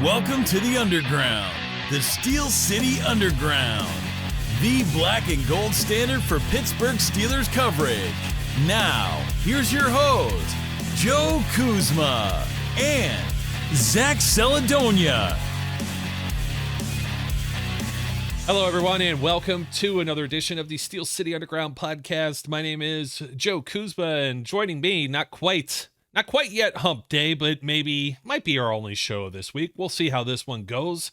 Welcome to the Underground, the Steel City Underground, the black and gold standard for Pittsburgh Steelers coverage. Now, here's your host, Joe Kuzma and Zach Celadonia. Hello, everyone, and welcome to another edition of the Steel City Underground podcast. My name is Joe Kuzma, and joining me, not quite yet hump day, but might be our only show this week. We'll see how this one goes.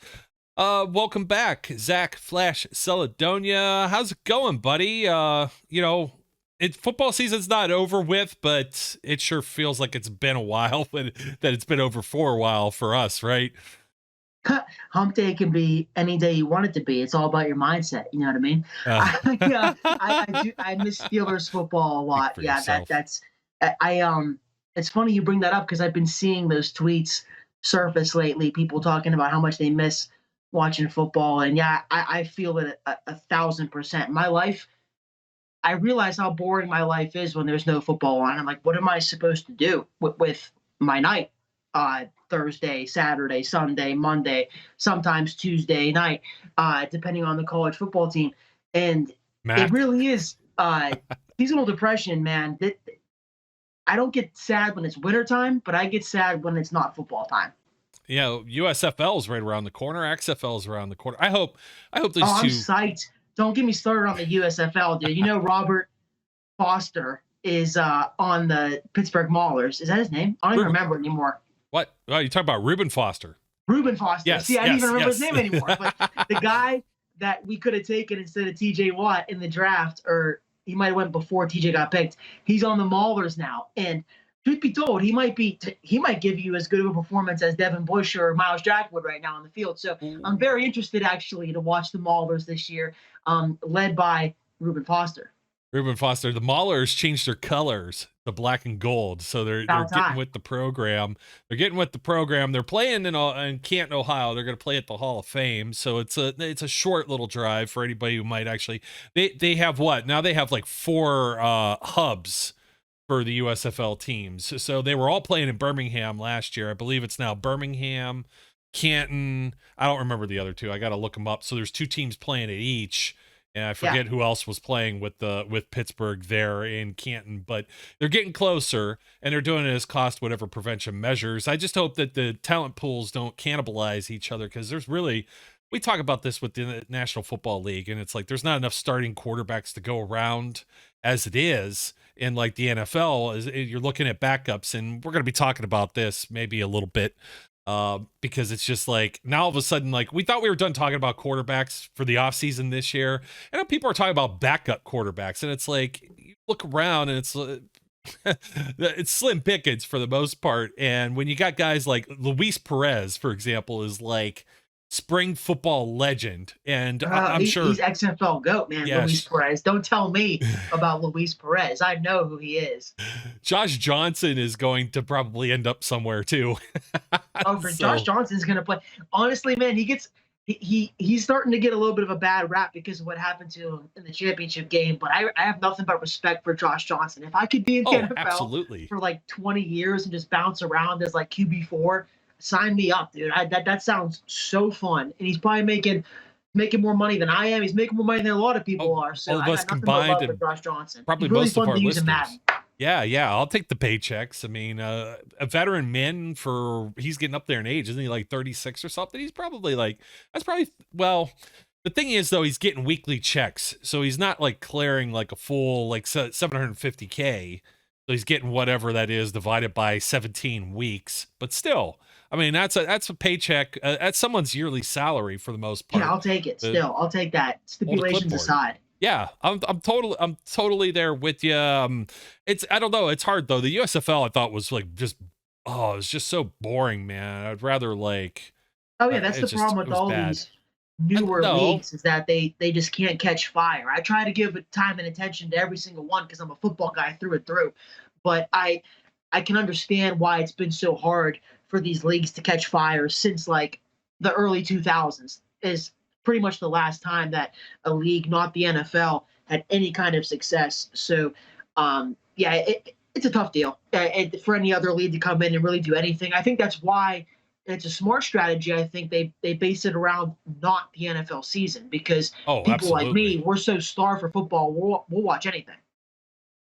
Welcome back, Zach Flash Celadonia. How's it going, buddy? Football season's not over with, but it sure feels like it's been a while, that it's been over for a while for us, right? Hump day can be any day you want it to be. It's all about your mindset. You know what I mean? I miss Steelers football a lot. Yeah, it's funny you bring that up because I've been seeing those tweets surface lately, people talking about how much they miss watching football. And yeah, I feel it 1,000%. My life, I realize how boring my life is when there's no football on. I'm like, what am I supposed to do with my night? Thursday, Saturday, Sunday, Monday, sometimes Tuesday night, depending on the college football team. And It really is seasonal depression, man. I don't get sad when it's wintertime, but I get sad when it's not football time. Yeah, USFL is right around the corner. XFL is around the corner. I hope these two. I'm psyched. Don't get me started on the USFL, dude. You know Robert Foster is on the Pittsburgh Maulers. Is that his name? I don't even remember anymore. What? Oh, you're talking about Reuben Foster. Reuben Foster. Yes, See, I don't even remember his name anymore. But the guy that we could have taken instead of TJ Watt in the draft, or he might have went before TJ got picked. He's on the Maulers now. And truth be told, he might give you as good of a performance as Devin Bush or Miles Jack would right now on the field. So I'm very interested actually to watch the Maulers this year, led by Reuben Foster. Reuben Foster. The Maulers changed their colors, the black and gold. So they're getting with the program. They're playing in Canton, Ohio. They're going to play at the Hall of Fame. So it's a short little drive for anybody who might actually. They have what? Now they have like 4 hubs for the USFL teams. So they were all playing in Birmingham last year. I believe it's now Birmingham, Canton. I don't remember the other 2. I got to look them up. So there's 2 teams playing at each. And I forget who else was playing with Pittsburgh there in Canton, but they're getting closer, and they're doing it as cost whatever prevention measures. I just hope that the talent pools don't cannibalize each other, because we talk about this with the National Football League, and it's like there's not enough starting quarterbacks to go around as it is. In like the NFL, you're looking at backups, and we're going to be talking about this maybe a little bit. Because it's just like now all of a sudden, like we thought we were done talking about quarterbacks for the offseason this year, and people are talking about backup quarterbacks, and it's like you look around and it's slim pickings for the most part. And when you got guys like Luis Perez, for example, is like spring football legend, and I'm sure he's XFL GOAT, man. Yes. Luis Perez. Don't tell me about Luis Perez. I know who he is. Josh Johnson is going to probably end up somewhere too. Josh Johnson's going to play. Honestly, man, he's starting to get a little bit of a bad rap because of what happened to him in the championship game. But I have nothing but respect for Josh Johnson. If I could be in the NFL absolutely. For like 20 years and just bounce around as like QB4, sign me up, dude. That sounds so fun. And he's probably making more money than I am. He's making more money than a lot of people are. So all of us combined, and Josh Johnson. Probably really most of our listeners. Yeah, I'll take the paychecks. I mean, a veteran man he's getting up there in age, isn't he? Like 36 or something. He's probably the thing is though, he's getting weekly checks, so he's not like clearing like a full like $750K. So he's getting whatever that is divided by 17 weeks, but still. I mean, that's a paycheck. That's someone's yearly salary for the most part. Yeah, I'll take it. I'll take that. Stipulations aside. Yeah, I'm totally there with you. I don't know. It's hard though. The USFL I thought was like it's just so boring, man. I'd rather like. Oh yeah, that's the problem with all these newer leagues is that they just can't catch fire. I try to give time and attention to every single one because I'm a football guy through and through, but I can understand why it's been so hard for these leagues to catch fire since like the early 2000s is pretty much the last time that a league, not the NFL, had any kind of success. So, it's a tough deal for any other league to come in and really do anything. I think that's why it's a smart strategy. I think they base it around not the NFL season, because Oh, people like absolutely. me, we're so starved for football, we'll watch anything.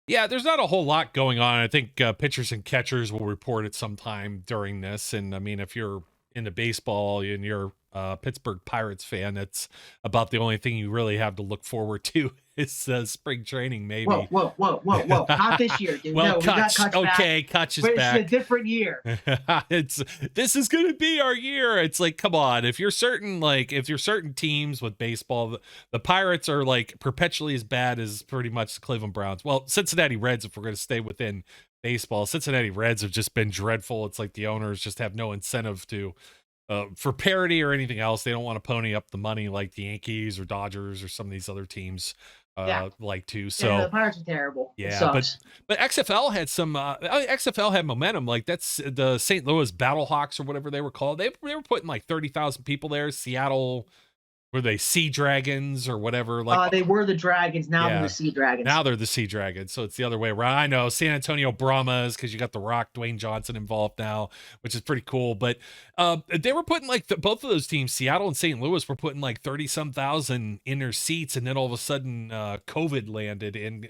Yeah, there's not a whole lot going on. I think pitchers and catchers will report it sometime during this. And I mean, if you're into baseball and you're a Pittsburgh Pirates fan, that's about the only thing you really have to look forward to is spring training, maybe. Whoa. Not this year, dude. Well, No, we got Kutch, Kutch okay, back. Kutch is But back. it's a different year. This is gonna be our year. It's like, come on, if you're certain teams with baseball, the Pirates are like perpetually as bad as pretty much the Cleveland Browns. Well, Cincinnati Reds, if we're gonna stay within baseball, Cincinnati Reds have just been dreadful. It's like the owners just have no incentive to for parity or anything else. They don't want to pony up the money like the Yankees or Dodgers or some of these other teams like to. So yeah, the Pirates are terrible. yeah, but XFL had some XFL had momentum. Like that's the St. Louis Battlehawks or whatever they were called. They were putting like 30,000 people there. Seattle, were they Sea Dragons or whatever? Like they were the Dragons. Now they're the Sea Dragons. Now they're the Sea Dragons. So it's the other way around. I know San Antonio Brahmas, because you got The Rock, Dwayne Johnson involved now, which is pretty cool. But they were putting like both of those teams, Seattle and St. Louis, were putting like 30-some thousand in their seats, and then all of a sudden COVID landed and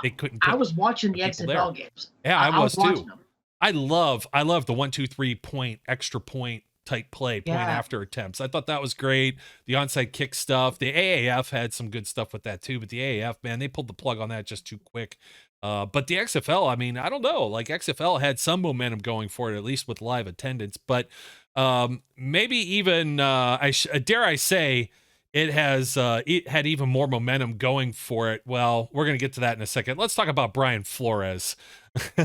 they couldn't. I was watching the XFL games. Yeah, I was too. Them. I love the 1-2-3 point extra point type play, point after attempts. I thought that was great. The onside kick stuff. The AAF had some good stuff with that too, but the AAF, man, they pulled the plug on that just too quick. But the XFL, I mean, I don't know. Like XFL had some momentum going for it, at least with live attendance. But maybe even, dare I say, it had even more momentum going for it. Well, we're going to get to that in a second. Let's talk about Brian Flores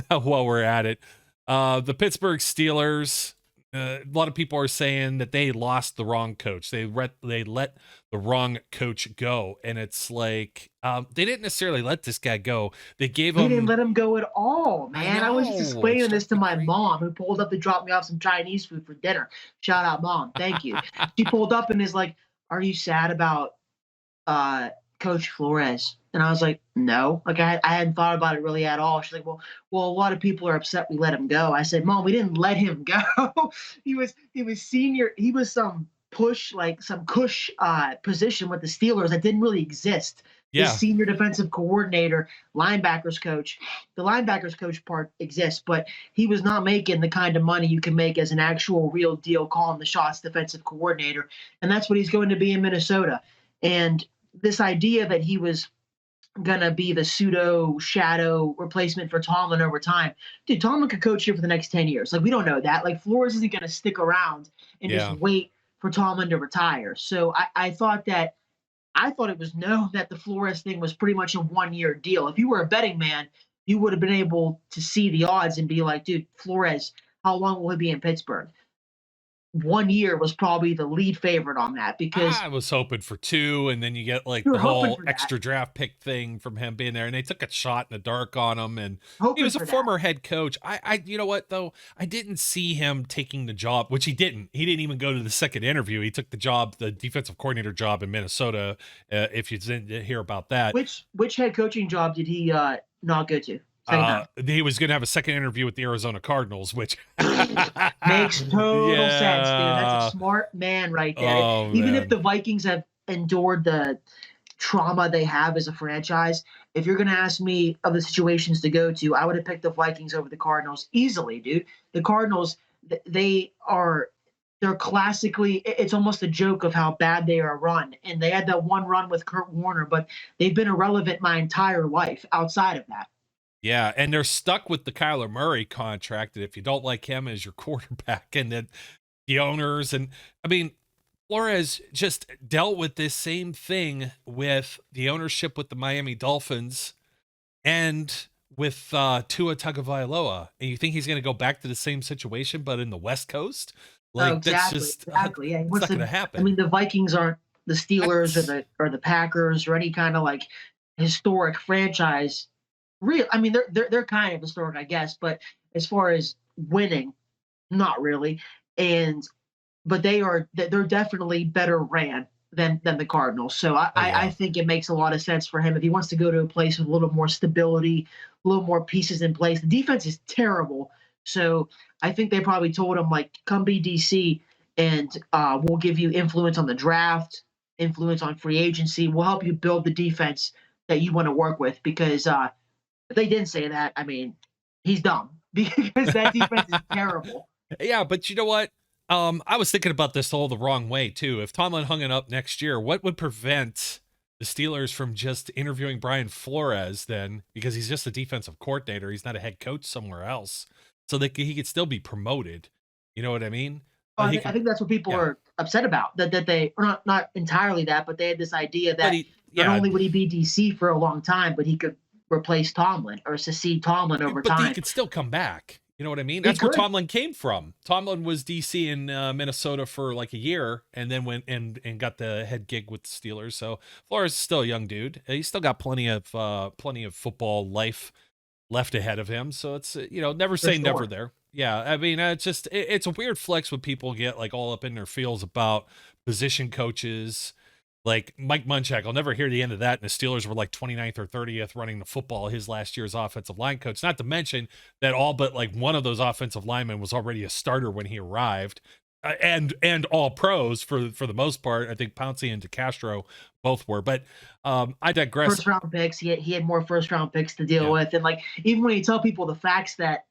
while we're at it. The Pittsburgh Steelers, a lot of people are saying that they lost the wrong coach. They let the wrong coach go, and it's like they didn't necessarily let this guy go. They didn't let him go at all, man. I was just explaining this to my mom, who pulled up to drop me off some Chinese food for dinner. Shout out, Mom. Thank you. She pulled up and is like, "Are you sad about Coach Flores?" And I was like, no, like I hadn't thought about it really at all. She's like, well, a lot of people are upset we let him go. I said, Mom, we didn't let him go. he was senior. He was some cush position with the Steelers that didn't really exist. Yeah. The senior defensive coordinator, linebackers coach. The linebackers coach part exists, but he was not making the kind of money you can make as an actual real deal calling the shots defensive coordinator. And that's what he's going to be in Minnesota. And this idea that he was gonna be the pseudo shadow replacement for Tomlin over time. Dude, Tomlin could coach here for the next 10 years. Like, we don't know that. Like, Flores isn't gonna stick around and just wait for Tomlin to retire. So I thought it was known that the Flores thing was pretty much a 1-year deal. If you were a betting man, you would have been able to see the odds and be like, dude, Flores, how long will he be in Pittsburgh? 1 year was probably the lead favorite on that, because I was hoping for 2, and then you get like the whole extra draft pick thing from him being there, and they took a shot in the dark on him, and he was a former head coach. I you know what though, I didn't see him taking the job, which he didn't even go to the second interview. He took the job, the defensive coordinator job in Minnesota. If you didn't hear about that, which head coaching job did he not go to? He was going to have a second interview with the Arizona Cardinals, which makes total sense, dude. That's a smart man right there. Even if the Vikings have endured the trauma they have as a franchise, if you're going to ask me of the situations to go to, I would have picked the Vikings over the Cardinals easily, dude. The Cardinals, they're classically, it's almost a joke of how bad they are run. And they had that one run with Kurt Warner, but they've been irrelevant my entire life outside of that. Yeah, and they're stuck with the Kyler Murray contract, and if you don't like him as your quarterback, and then the owners, and I mean, Flores just dealt with this same thing with the ownership with the Miami Dolphins and with Tua Tagovailoa, and you think he's going to go back to the same situation, but in the West Coast? Like, exactly. Yeah. What's not going to happen? I mean, the Vikings aren't the Steelers or the Packers or any kind of like historic franchise. I mean, they're kind of historic, I guess, but as far as winning, not really. But they're definitely better ran than the Cardinals. So I think it makes a lot of sense for him if he wants to go to a place with a little more stability, a little more pieces in place. The defense is terrible, So I think they probably told him, like, come be DC, and we'll give you influence on the draft, influence on free agency. We'll help you build the defense that you want to work with. Because if they didn't say that, I mean, he's dumb because that defense is terrible. Yeah, but you know what? I was thinking about this all the wrong way too. If Tomlin hung it up next year, what would prevent the Steelers from just interviewing Brian Flores then? Because he's just a defensive coordinator. He's not a head coach somewhere else. So he could still be promoted. You know what I mean? I think that's what people are upset about. That they, or not entirely that, but they had this idea that not only would he be DC for a long time, but he could replace Tomlin or succeed Tomlin over time. But he could still come back. You know what I mean? That's where Tomlin came from. Tomlin was DC in Minnesota for like a year, and then went and got the head gig with the Steelers. So Flores is still a young dude. He's still got plenty of football life left ahead of him. So it's never say never there. Yeah, I mean, it's a weird flex when people get like all up in their feels about position coaches. Like Mike Munchak, I'll never hear the end of that. And the Steelers were like 29th or 30th running the football, his last year's offensive line coach. Not to mention that all but like one of those offensive linemen was already a starter when he arrived, and all pros for the most part. I think Pouncey and DeCastro both were. But I digress. First round picks. He had more first round picks to deal with, and like even when you tell people the facts that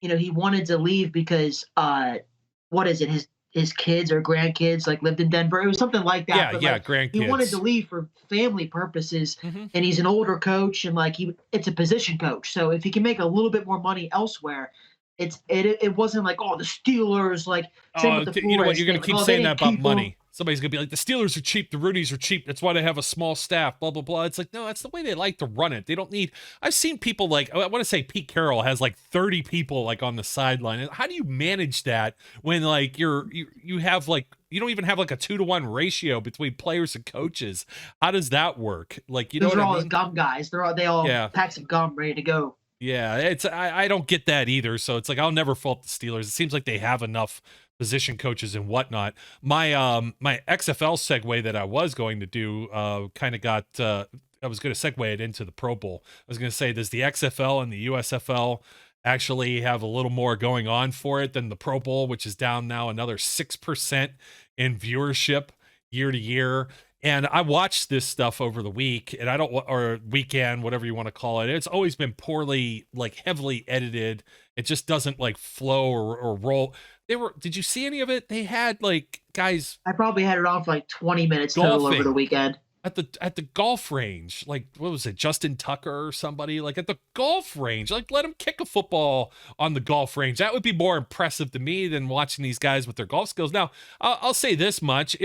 he wanted to leave because what is it, his kids or grandkids like lived in Denver. It was something like that. Grandkids. He wanted to leave for family purposes, and he's an older coach, and like it's a position coach. So if he can make a little bit more money elsewhere, it wasn't like, oh, the Steelers, like same with the you know what, you're gonna keep saying that about money. Somebody's gonna be like, the Steelers are cheap, the Rooney's are cheap, that's why they have a small staff, blah blah blah. It's like, no, that's the way they like to run it. They don't need. I've seen people like, I want to say Pete Carroll has like 30 people like on the sideline. How do you manage that when like you have like, you don't even have like a 2-to-1 ratio between players and coaches? How does that work? Like, you know what I mean? They're all gum guys. They all packs of gum ready to go. Yeah, I don't get that either. So it's like, I'll never fault the Steelers. It seems like they have enough position coaches and whatnot. My XFL segue that I was going to do kind of got I was going to segue it into the Pro Bowl. I was going to say, does the XFL and the USFL actually have a little more going on for it than the Pro Bowl, which is down now another 6% in viewership year to year? And I watched this stuff over the week, and or weekend, whatever you want to call it. It's always been poorly, like heavily edited. It just doesn't like flow or roll. Did you see any of it? They had like guys. I probably had it on for like 20 minutes total over the weekend. At the golf range, like, what was it, Justin Tucker or somebody, like at the golf range, like let him kick a football on the golf range. That would be more impressive to me than watching these guys with their golf skills. Now, I'll say this much: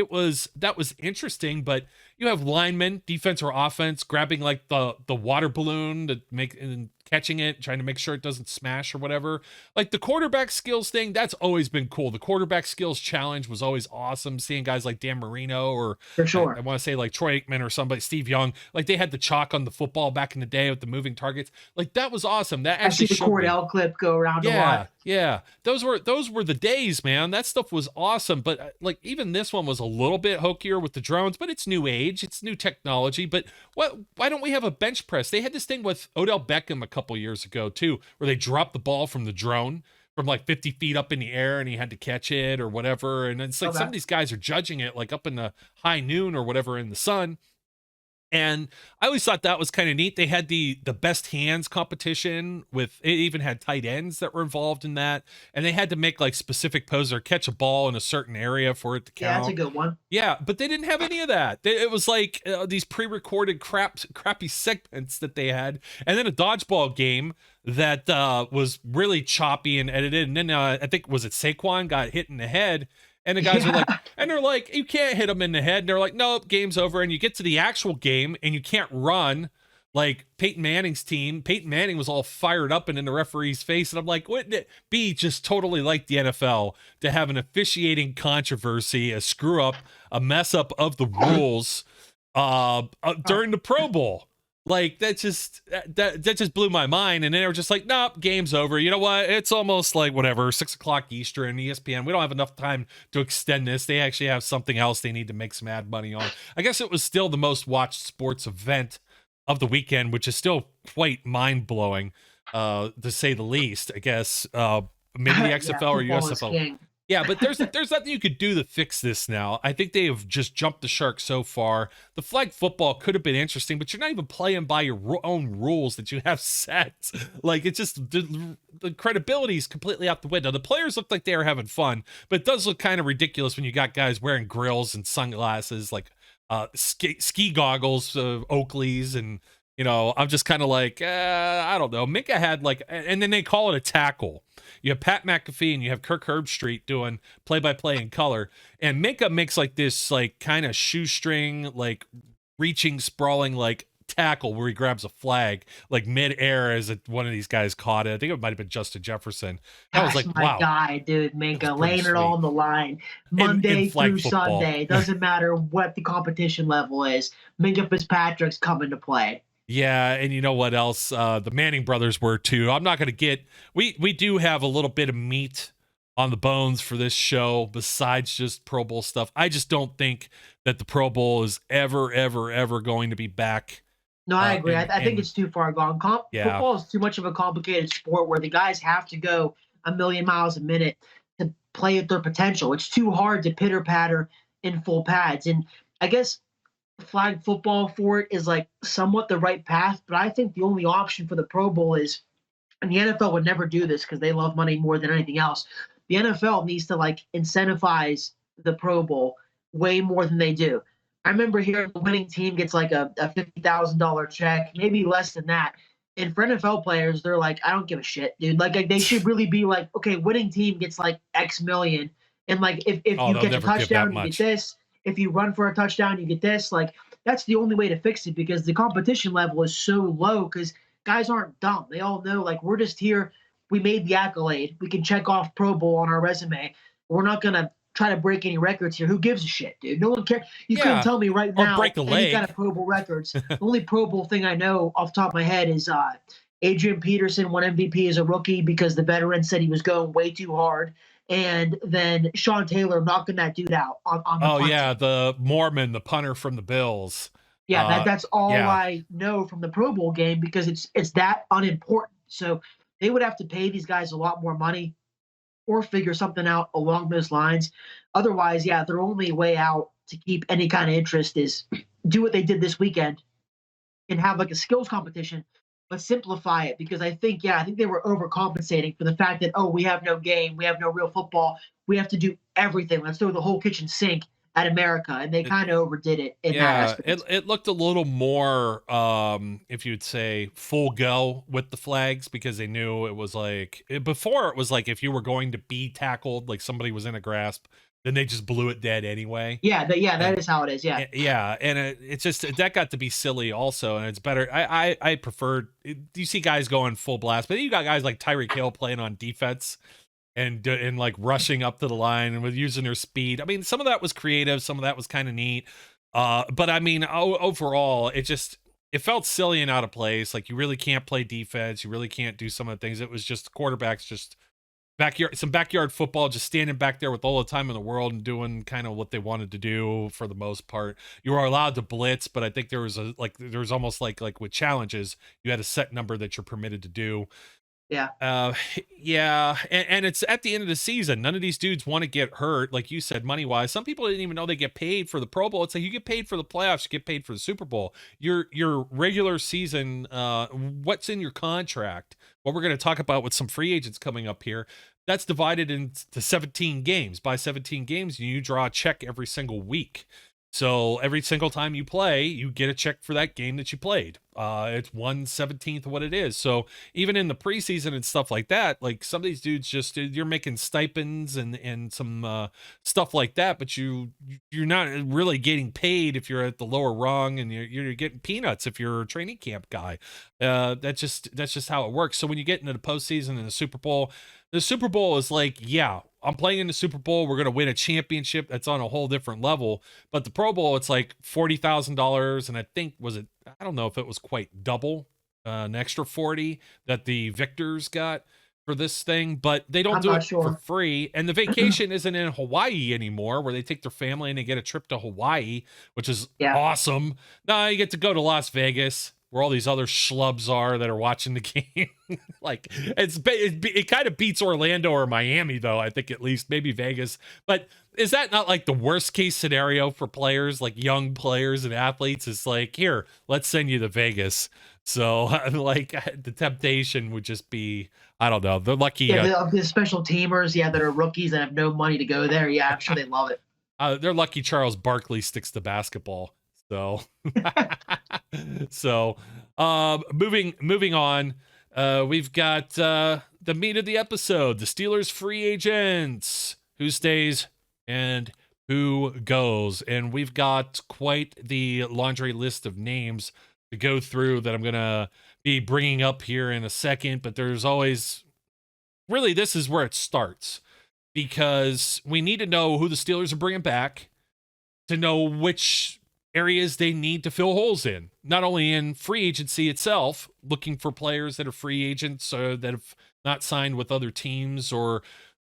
that was interesting, but you have linemen, defense or offense, grabbing like the water balloon to make and catching it, trying to make sure it doesn't smash or whatever. Like the quarterback skills thing, that's always been cool. The quarterback skills challenge was always awesome. Seeing guys like Dan Marino, or for sure, I want to say like Troy Aikman or somebody, Steve Young, like they had the chalk on the football back in the day with the moving targets. Like that was awesome. That actually, I see the Cordell clip go around a lot. Yeah, those were the days, man. That stuff was awesome. But like even this one was a little bit hokier with the drones, but it's new age, it's new technology. But why don't we have a bench press? They had this thing with Odell Beckham a couple years ago too, where they dropped the ball from the drone from like 50 feet up in the air, and he had to catch it or whatever. And it's like some of these guys are judging it like up in the high noon or whatever in the sun. And I always thought that was kind of neat. They had the best hands competition with, it even had tight ends that were involved in that. And they had to make like specific poses or catch a ball in a certain area for it to count. Yeah, that's a good one. Yeah, but they didn't have any of that. It was like these pre-recorded crappy segments that they had. And then a dodgeball game that was really choppy and edited. And then I think, was it Saquon got hit in the head? And the guys are like, and they're like, you can't hit him in the head. And they're like, nope, game's over. And you get to the actual game and you can't run like Peyton Manning's team. Peyton Manning was all fired up and in the referee's face. And I'm like, wouldn't it be just totally like the NFL to have an officiating controversy, a screw up, a mess up of the rules during the Pro Bowl? Like that just blew my mind. And then they were just like, nope, game's over. You know what? It's almost like whatever, 6:00 Eastern, ESPN. We don't have enough time to extend this. They actually have something else they need to make some ad money on. I guess it was still the most watched sports event of the weekend, which is still quite mind blowing, to say the least. I guess maybe the XFL or football is USFL. king. Yeah, but there's nothing you could do to fix this now. I think they have just jumped the shark so far. The flag football could have been interesting, but you're not even playing by your own rules that you have set. Like, it's just the credibility is completely out the window. The players look like they are having fun, but it does look kind of ridiculous when you got guys wearing grills and sunglasses, like ski goggles, Oakleys, and I'm just kind of like, I don't know. Minka had and then they call it a tackle. You have Pat McAfee and you have Kirk Herbstreit doing play-by-play in color. And Minka makes this kind of shoestring, reaching, sprawling, tackle where he grabs a flag, mid-air as one of these guys caught it. I think it might have been Justin Jefferson. That was my wow. guy, dude, Minka, laying it all on the line. Monday through football. Sunday. Doesn't matter what the competition level is. Minka Fitzpatrick's coming to play. Yeah, and you know what else? The Manning brothers were too. I'm not going to get... We do have a little bit of meat on the bones for this show besides just Pro Bowl stuff. I just don't think that the Pro Bowl is ever going to be back. No, I agree. I think it's too far gone. Football is too much of a complicated sport where the guys have to go a million miles a minute to play at their potential. It's too hard to pitter-patter in full pads. And I guess flag football for it is somewhat the right path, but I think the only option for the Pro Bowl is, and the NFL would never do this because they love money more than anything else. The NFL needs to incentivize the Pro Bowl way more than they do. I remember hearing the winning team gets a $50,000 check, maybe less than that. And for NFL players, they're like, I don't give a shit, dude. They should really be okay, winning team gets X million. And if you catch a touchdown, you get this. If you run for a touchdown, you get this. That's the only way to fix it because the competition level is so low because guys aren't dumb. They all know, we're just here. We made the accolade. We can check off Pro Bowl on our resume. We're not going to try to break any records here. Who gives a shit, dude? No one cares. You couldn't tell me right now any kind of Pro Bowl records. The only Pro Bowl thing I know off the top of my head is Adrian Peterson won MVP as a rookie because the veteran said he was going way too hard. And then Sean Taylor knocking that dude out on the punt team. The Mormon, the punter from the Bills. Yeah, that's all I know from the Pro Bowl game because it's that unimportant. So they would have to pay these guys a lot more money or figure something out along those lines. Otherwise, their only way out to keep any kind of interest is do what they did this weekend and have a skills competition, but simplify it because I think they were overcompensating for the fact that, we have no game, we have no real football, we have to do everything. Let's throw the whole kitchen sink at America, and they kind of overdid it in that aspect. It looked a little more, if you'd say, full go with the flags because they knew it was before it was if you were going to be tackled, somebody was in a grasp, then they just blew it dead anyway. That is how it is. And it's just that got to be silly also, and it's better. I prefer. You see guys going full blast, but you got guys like Tyreek Hill playing on defense and rushing up to the line and with using their speed. I mean, some of that was creative, some of that was kind of neat. But I mean, overall, it felt silly and out of place. You really can't play defense, you really can't do some of the things. It was just quarterbacks just. Backyard football, just standing back there with all the time in the world and doing kind of what they wanted to do for the most part. You were allowed to blitz, but I think there was almost like with challenges, you had a set number that you're permitted to do. Yeah. And it's at the end of the season. None of these dudes want to get hurt, like you said, money wise. Some people didn't even know they get paid for the Pro Bowl. It's you get paid for the playoffs, you get paid for the Super Bowl. Your regular season, what's in your contract? What we're going to talk about with some free agents coming up here. That's divided into 17 games. By 17 games, you draw a check every single week. So every single time you play, you get a check for that game that you played. It's 1/17 of what it is. So even in the preseason and stuff like that, some of these dudes you're making stipends and some stuff like that, but you're not really getting paid if you're at the lower rung, and you're getting peanuts if you're a training camp guy. That's just how it works. So when you get into the postseason and the Super Bowl is I'm playing in the Super Bowl. We're going to win a championship. That's on a whole different level. But the Pro Bowl, it's $40,000. And I think, I don't know if it was quite double, an extra 40 that the victors got for this thing, but they don't do it for free. And the vacation isn't in Hawaii anymore, where they take their family and they get a trip to Hawaii, which is awesome. Now you get to go to Las Vegas. where all these other schlubs are that are watching the game. Like it kind of beats Orlando or Miami, though. I think at least maybe Vegas. But is that not like the worst case scenario for players, like young players and athletes? It's like, here, let's send you to Vegas. So like the temptation would just be, I don't know. They're lucky. Yeah, the special teamers, that are rookies that have no money to go there. Yeah, I'm sure they love it. They're lucky Charles Barkley sticks to basketball. So, moving on. We've got the meat of the episode: the Steelers free agents, who stays and who goes, and we've got quite the laundry list of names to go through that I'm gonna be bringing up here in a second. But there's always, really, this is where it starts, because we need to know who the Steelers are bringing back to know which areas they need to fill holes in, not only in free agency itself, looking for players that are free agents or that have not signed with other teams, or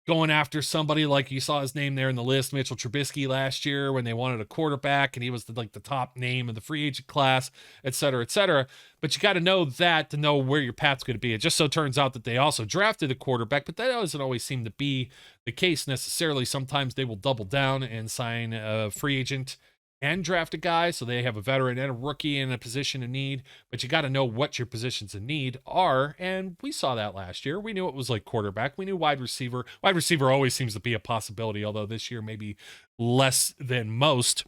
going after somebody like you saw his name there in the list, Mitchell Trubisky last year, when they wanted a quarterback and he was the top name of the free agent class, et cetera, et cetera. But you got to know that to know where your path's going to be. It just so turns out that they also drafted a quarterback, but that doesn't always seem to be the case necessarily. Sometimes they will double down and sign a free agent and draft a guy, so they have a veteran and a rookie in a position of need. But you got to know what your positions of need are, and we saw that last year. We knew it was like quarterback. We knew wide receiver. Wide receiver always seems to be a possibility, although this year maybe less than most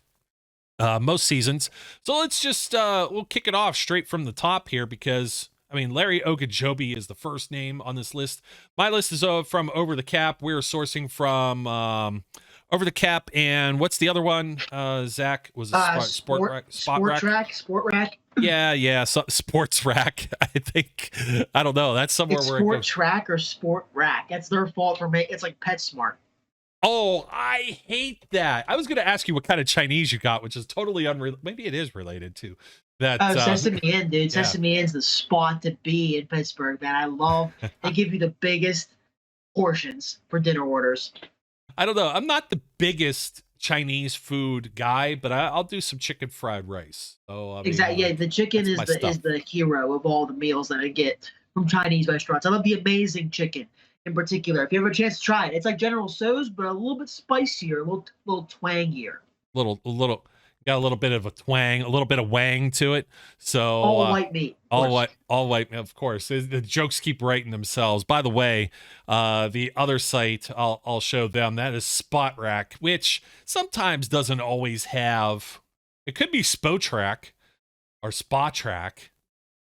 seasons. So let's just we'll kick it off straight from the top here, because I mean, Larry Ogunjobi is the first name on this list. My list is from Over the Cap. We're sourcing from Over the Cap, and what's the other one? Zach, was it Sport Rack? Yeah, so, Sports Rack. I think, I don't know. That's somewhere it's where Sport Track or Sport Rack. That's their fault for making. It's like PetSmart. Oh, I hate that. I was going to ask you what kind of Chinese you got, which is totally unrelated. Maybe it is related to that. Sesame Inn, dude. Yeah. Sesame Inn's the spot to be in Pittsburgh, man. I love. They give you the biggest portions for dinner orders. I don't know. I'm not the biggest Chinese food guy, but I'll do some chicken fried rice. So, exactly. Yeah, the chicken is the hero of all the meals that I get from Chinese restaurants. I love the amazing chicken in particular. If you ever have a chance to try it, it's like General Tso's, but a little bit spicier, a little twangier. Got a little bit of a twang, a little bit of wang to it. So all white meat. All white, of course. The jokes keep writing themselves. By the way, the other site I'll show them, that is Spot Rack, which sometimes doesn't always have. It could be Spotrack or Spot Track.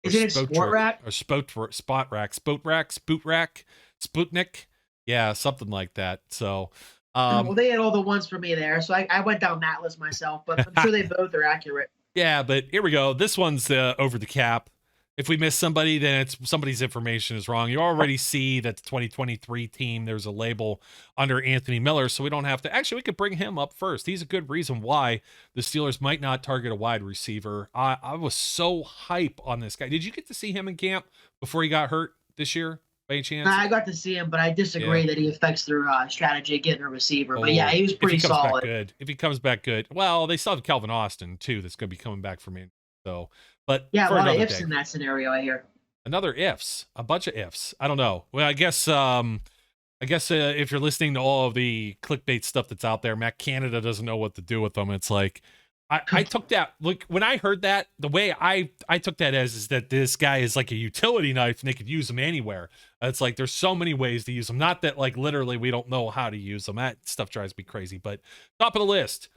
Is it Sport Rack or Spot Rack? Spoot Rack, Sputnik? Yeah, something like that. So. Well, they had all the ones for me there, so I went down that list myself, but I'm sure they both are accurate. Yeah, but here we go. This one's Over the Cap. If we miss somebody, then it's somebody's information is wrong. You already see that the 2023 team, there's a label under Anthony Miller, so we don't have to. Actually, we could bring him up first. He's a good reason why the Steelers might not target a wide receiver. I was so hype on this guy. Did you get to see him in camp before he got hurt this year? By any chance? I got to see him, but I disagree that he affects their strategy of getting a receiver. But yeah, he was pretty solid. If he comes back good. Well, they still have Calvin Austin, too, that's going to be coming back from me. So, but yeah, a lot of ifs in that scenario, I hear. Another ifs. A bunch of ifs. I don't know. Well, I guess if you're listening to all of the clickbait stuff that's out there, Matt Canada doesn't know what to do with them. It's like, I took that, look, when I heard that, the way I took that is that this guy is like a utility knife and they could use him anywhere. It's like there's so many ways to use them. Not that like literally we don't know how to use them. That stuff drives me crazy. But top of the list,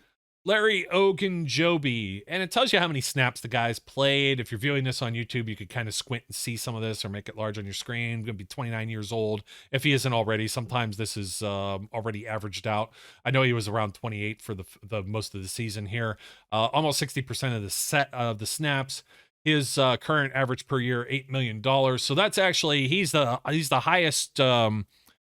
Larry Ogunjobi. And it tells you how many snaps the guy's played. If you're viewing this on YouTube, you could kind of squint and see some of this or make it large on your screen. Going to be 29 years old. If he isn't already, sometimes this is already averaged out. I know he was around 28 for the most of the season here. Almost 60% of the snaps. His current average per year, $8 million. So that's actually, he's the highest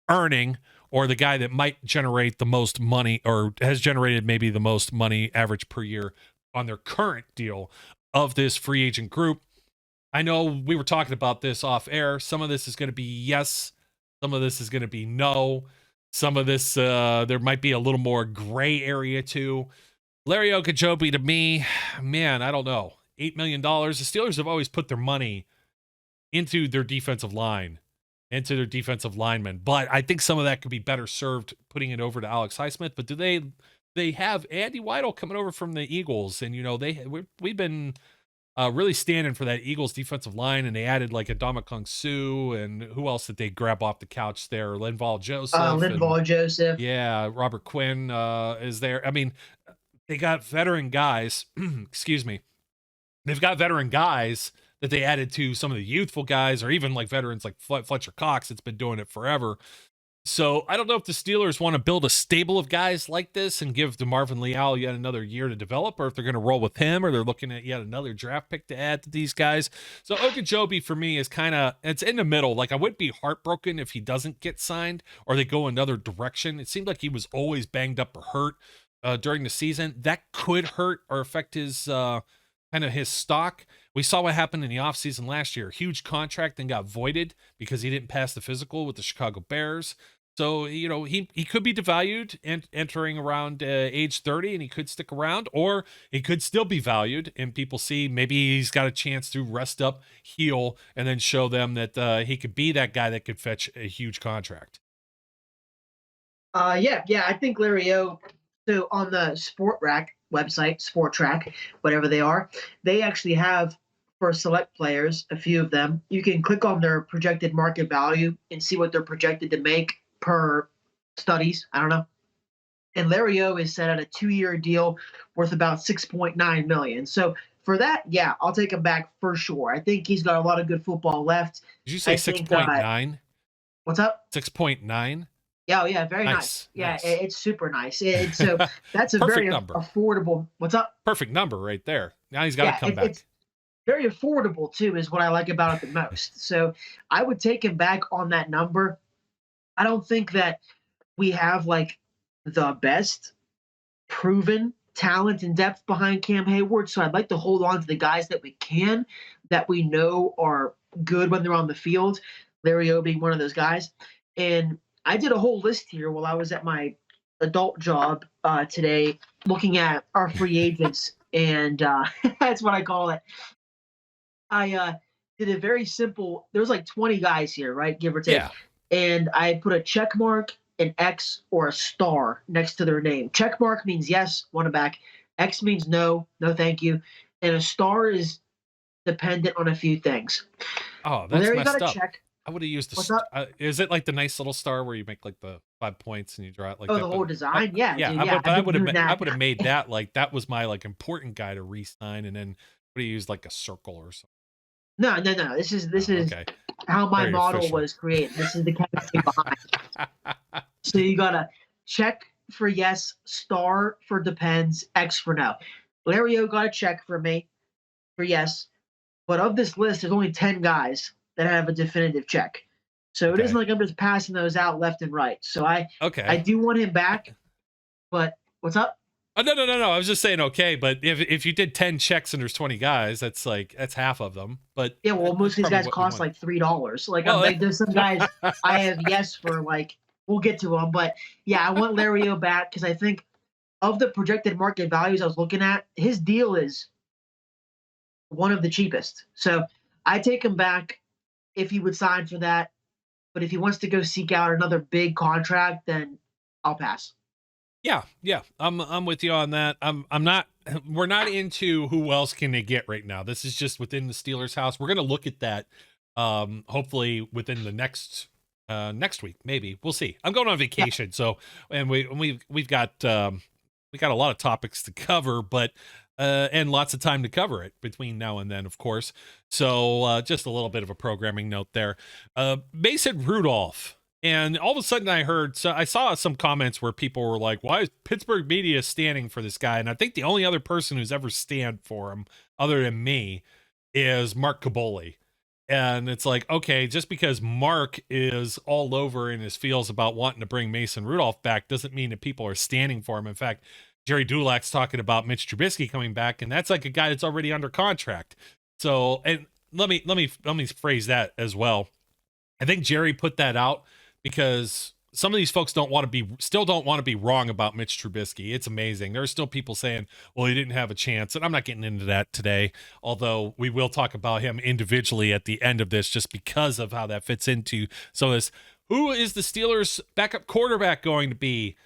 earning, or the guy that might generate the most money, or has generated maybe the most money average per year on their current deal of this free agent group. I know we were talking about this off air. Some of this is going to be yes. Some of this is going to be no. Some of this, there might be a little more gray area too. Larry Ogunjobi, to me, man, I don't know. $8 million. The Steelers have always put their money into their defensive line, into their defensive linemen. But I think some of that could be better served putting it over to Alex Highsmith. But do they have Andy Weidel coming over from the Eagles? And, we've been really standing for that Eagles defensive line, and they added like Adama Suh, and who else did they grab off the couch there? Linval Joseph. Yeah, Robert Quinn is there. I mean, they got veteran guys. Excuse me. They've got veteran guys that they added to some of the youthful guys, or even like veterans like Fletcher Cox that's been doing it forever. So I don't know if the Steelers want to build a stable of guys like this and give DeMarvin Leal yet another year to develop, or if they're going to roll with him, or they're looking at yet another draft pick to add to these guys. So Ogunjobi for me is it's in the middle. Like, I wouldn't be heartbroken if he doesn't get signed or they go another direction. It seemed like he was always banged up or hurt during the season. That could hurt or affect his his stock. We saw what happened in the offseason last year. Huge contract and got voided because he didn't pass the physical with the Chicago Bears. So, he could be devalued and entering around age 30, and he could stick around, or he could still be valued and people see maybe he's got a chance to rest up, heal, and then show them that he could be that guy that could fetch a huge contract. Yeah. I think Larry O, so on the Sport Rack website, Sport Track, whatever they are, they actually have, for select players, a few of them, you can click on their projected market value and see what they're projected to make per studies. I don't know. And Larry O is set at a 2-year deal worth about $6.9 million. So for that, yeah, I'll take him back for sure. I think he's got a lot of good football left. Did you say 6.9? What's up? 6.9? Yeah, very nice. Yeah, nice. It's super nice. So that's a very number. Affordable. What's up? Perfect number right there. Now he's got to come back. It's very affordable too, is what I like about it the most. So I would take him back on that number. I don't think that we have like the best proven talent and depth behind Cam Hayward. So I'd like to hold on to the guys that we can, that we know are good when they're on the field. Larry O being one of those guys. And I did a whole list here while I was at my adult job today, looking at our free agents. And that's what I call it. I did a very simple, there's like 20 guys here, right? Give or take. Yeah. And I put a check mark, an X, or a star next to their name. Check mark means yes, want it back. X means no thank you. And a star is dependent on a few things. Oh, that's messed up. Check. I would have used the is it like the nice little star where you make like the 5 points and you draw it like that? The whole design? Yeah. I would have made that like that was my like important guy to re-sign, and then would have used like a circle or something. No. This is okay. How my model was created. This is the chemistry behind. So you got to check for yes, star for depends, X for no. Larry O got a check for me for yes, but of this list, there's only 10 guys that have a definitive check. So it isn't like I'm just passing those out left and right. So I do want him back, but what's up? Oh, no. I was just saying, okay, but if you did 10 checks and there's 20 guys, that's half of them. But yeah, well, most of these guys cost like $3. Like, there's some guys I have yes for, like, we'll get to them. But yeah, I want Larry O back because I think of the projected market values I was looking at, his deal is one of the cheapest. So I take him back if he would sign for that. But if he wants to go seek out another big contract, then I'll pass. Yeah. I'm with you on that. We're not into who else can they get right now. This is just within the Steelers house. We're going to look at that hopefully within the next week, maybe. We'll see. I'm going on vacation. Yeah. So, and we've got a lot of topics to cover, but and lots of time to cover it between now and then, of course. So just a little bit of a programming note there. Mason Rudolph. And all of a sudden I saw some comments where people were like, why is Pittsburgh media standing for this guy? And I think the only other person who's ever stand for him other than me is Mark Caboli. And it's like, okay, just because Mark is all over in his feels about wanting to bring Mason Rudolph back doesn't mean that people are standing for him. In fact, Jerry Dulac's talking about Mitch Trubisky coming back, and that's like a guy that's already under contract. So, and let me phrase that as well. I think Jerry put that out because some of these folks still don't want to be wrong about Mitch Trubisky. It's amazing. There are still people saying, well, he didn't have a chance. And I'm not getting into that today, although we will talk about him individually at the end of this, just because of how that fits into some of this. Who is the Steelers' backup quarterback going to be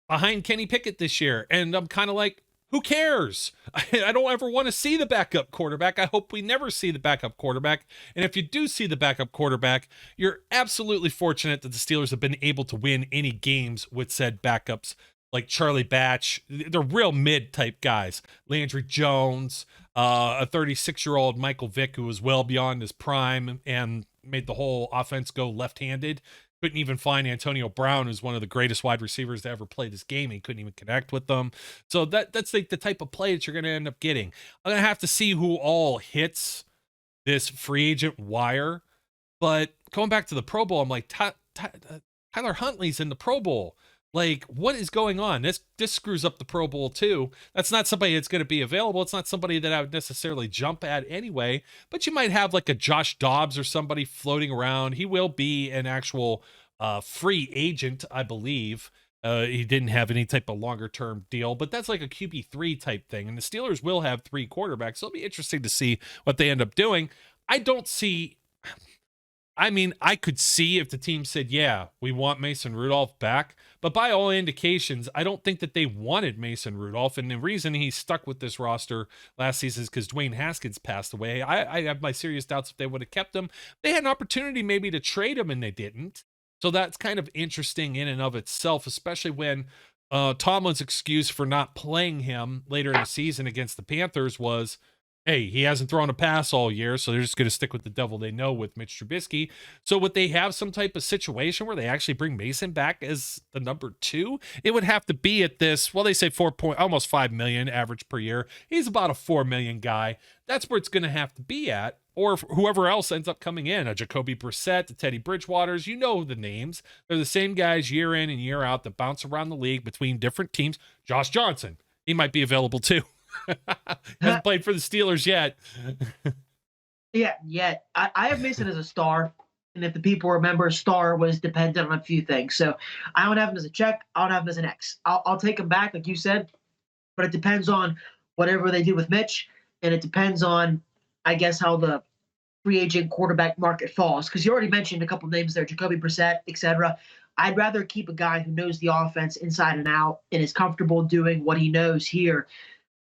behind Kenny Pickett this year? And I'm kind of like, who cares? I don't ever want to see the backup quarterback. I hope we never see the backup quarterback. And if you do see the backup quarterback, you're absolutely fortunate that the Steelers have been able to win any games with said backups, like Charlie Batch. They're real mid-type guys. Landry Jones, a 36-year-old Michael Vick, who was well beyond his prime and made the whole offense go left-handed. Couldn't even find Antonio Brown, who's one of the greatest wide receivers to ever play this game. He couldn't even connect with them. So that's like the type of play that you're going to end up getting. I'm going to have to see who all hits this free agent wire. But going back to the Pro Bowl, I'm like, Tyler Huntley's in the Pro Bowl. Like, what is going on? This screws up the Pro Bowl too. That's not somebody that's going to be available. It's not somebody that I would necessarily jump at anyway, but you might have like a Josh Dobbs or somebody floating around. He will be an actual free agent, I believe. He didn't have any type of longer term deal, but that's like a QB3 type thing. And the Steelers will have 3 quarterbacks. So it'll be interesting to see what they end up doing. I could see if the team said, yeah, we want Mason Rudolph back. But by all indications, I don't think that they wanted Mason Rudolph. And the reason he stuck with this roster last season is because Dwayne Haskins passed away. I have my serious doubts if they would have kept him. They had an opportunity maybe to trade him, and they didn't. So that's kind of interesting in and of itself, especially when Tomlin's excuse for not playing him later in the season against the Panthers was, hey, he hasn't thrown a pass all year, so they're just going to stick with the devil they know with Mitch Trubisky. So would they have some type of situation where they actually bring Mason back as the number 2? It would have to be at this, well, they say almost $5 million average per year. He's about a $4 million guy. That's where it's going to have to be at. Or whoever else ends up coming in, a Jacoby Brissett, the Teddy Bridgewaters, you know the names. They're the same guys year in and year out that bounce around the league between different teams. Josh Johnson, he might be available too. Hasn't played for the Steelers yet. Yeah. I have Mason as a star. And if the people remember, star was dependent on a few things. So I don't have him as a check. I don't have him as an X. I'll take him back, like you said. But it depends on whatever they do with Mitch. And it depends on, I guess, how the free agent quarterback market falls. Because you already mentioned a couple names there, Jacoby Brissett, etc. I'd rather keep a guy who knows the offense inside and out and is comfortable doing what he knows here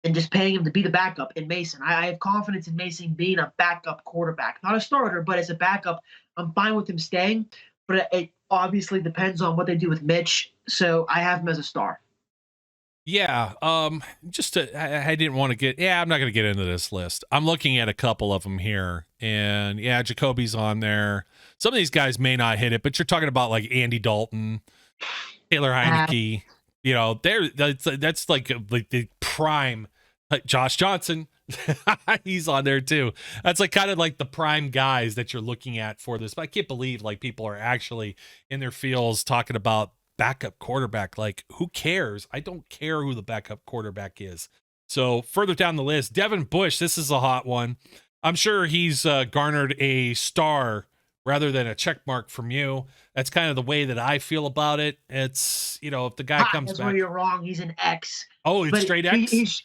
and just paying him to be the backup in Mason. I have confidence in Mason being a backup quarterback, not a starter, but as a backup. I'm fine with him staying, but it obviously depends on what they do with Mitch. So I have him as a star. Yeah. I didn't want to I'm not going to get into this list. I'm looking at a couple of them here, and yeah, Jacoby's on there. Some of these guys may not hit it, but you're talking about like Andy Dalton, Taylor Heineke, that's like the prime. Josh Johnson, he's on there too. That's like kind of like the prime guys that you're looking at for this. But I can't believe like people are actually in their fields talking about backup quarterback. Like, who cares? I don't care who the backup quarterback is. So further down the list, Devin Bush. This is a hot one. I'm sure he's garnered a star rather than a check mark from you. That's kind of the way that I feel about it. It's, if the guy comes that's back. Where you're wrong. He's an X. Oh, it's straight X?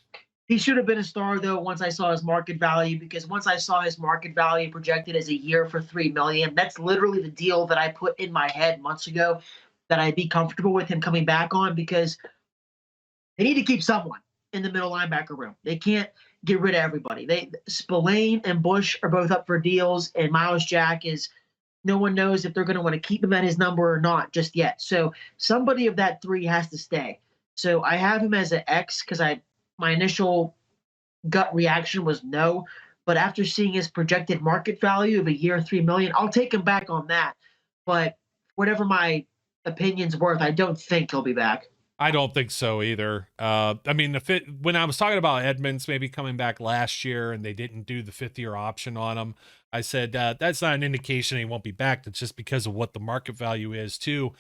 He should have been a star, though, once I saw his market value, because once I saw his market value projected as a year for $3 million, that's literally the deal that I put in my head months ago that I'd be comfortable with him coming back on, because they need to keep someone in the middle linebacker room. They can't get rid of everybody. Spillane and Bush are both up for deals, and Miles Jack is – no one knows if they're going to want to keep him at his number or not just yet. So somebody of that 3 has to stay. So I have him as an X because my initial gut reaction was no. But after seeing his projected market value of a year, $3 million, I'll take him back on that. But whatever my opinion's worth, I don't think he'll be back. I don't think so either. When I was talking about Edmonds maybe coming back last year and they didn't do the 5th-year option on him, I said that's not an indication he won't be back. That's just because of what the market value is too.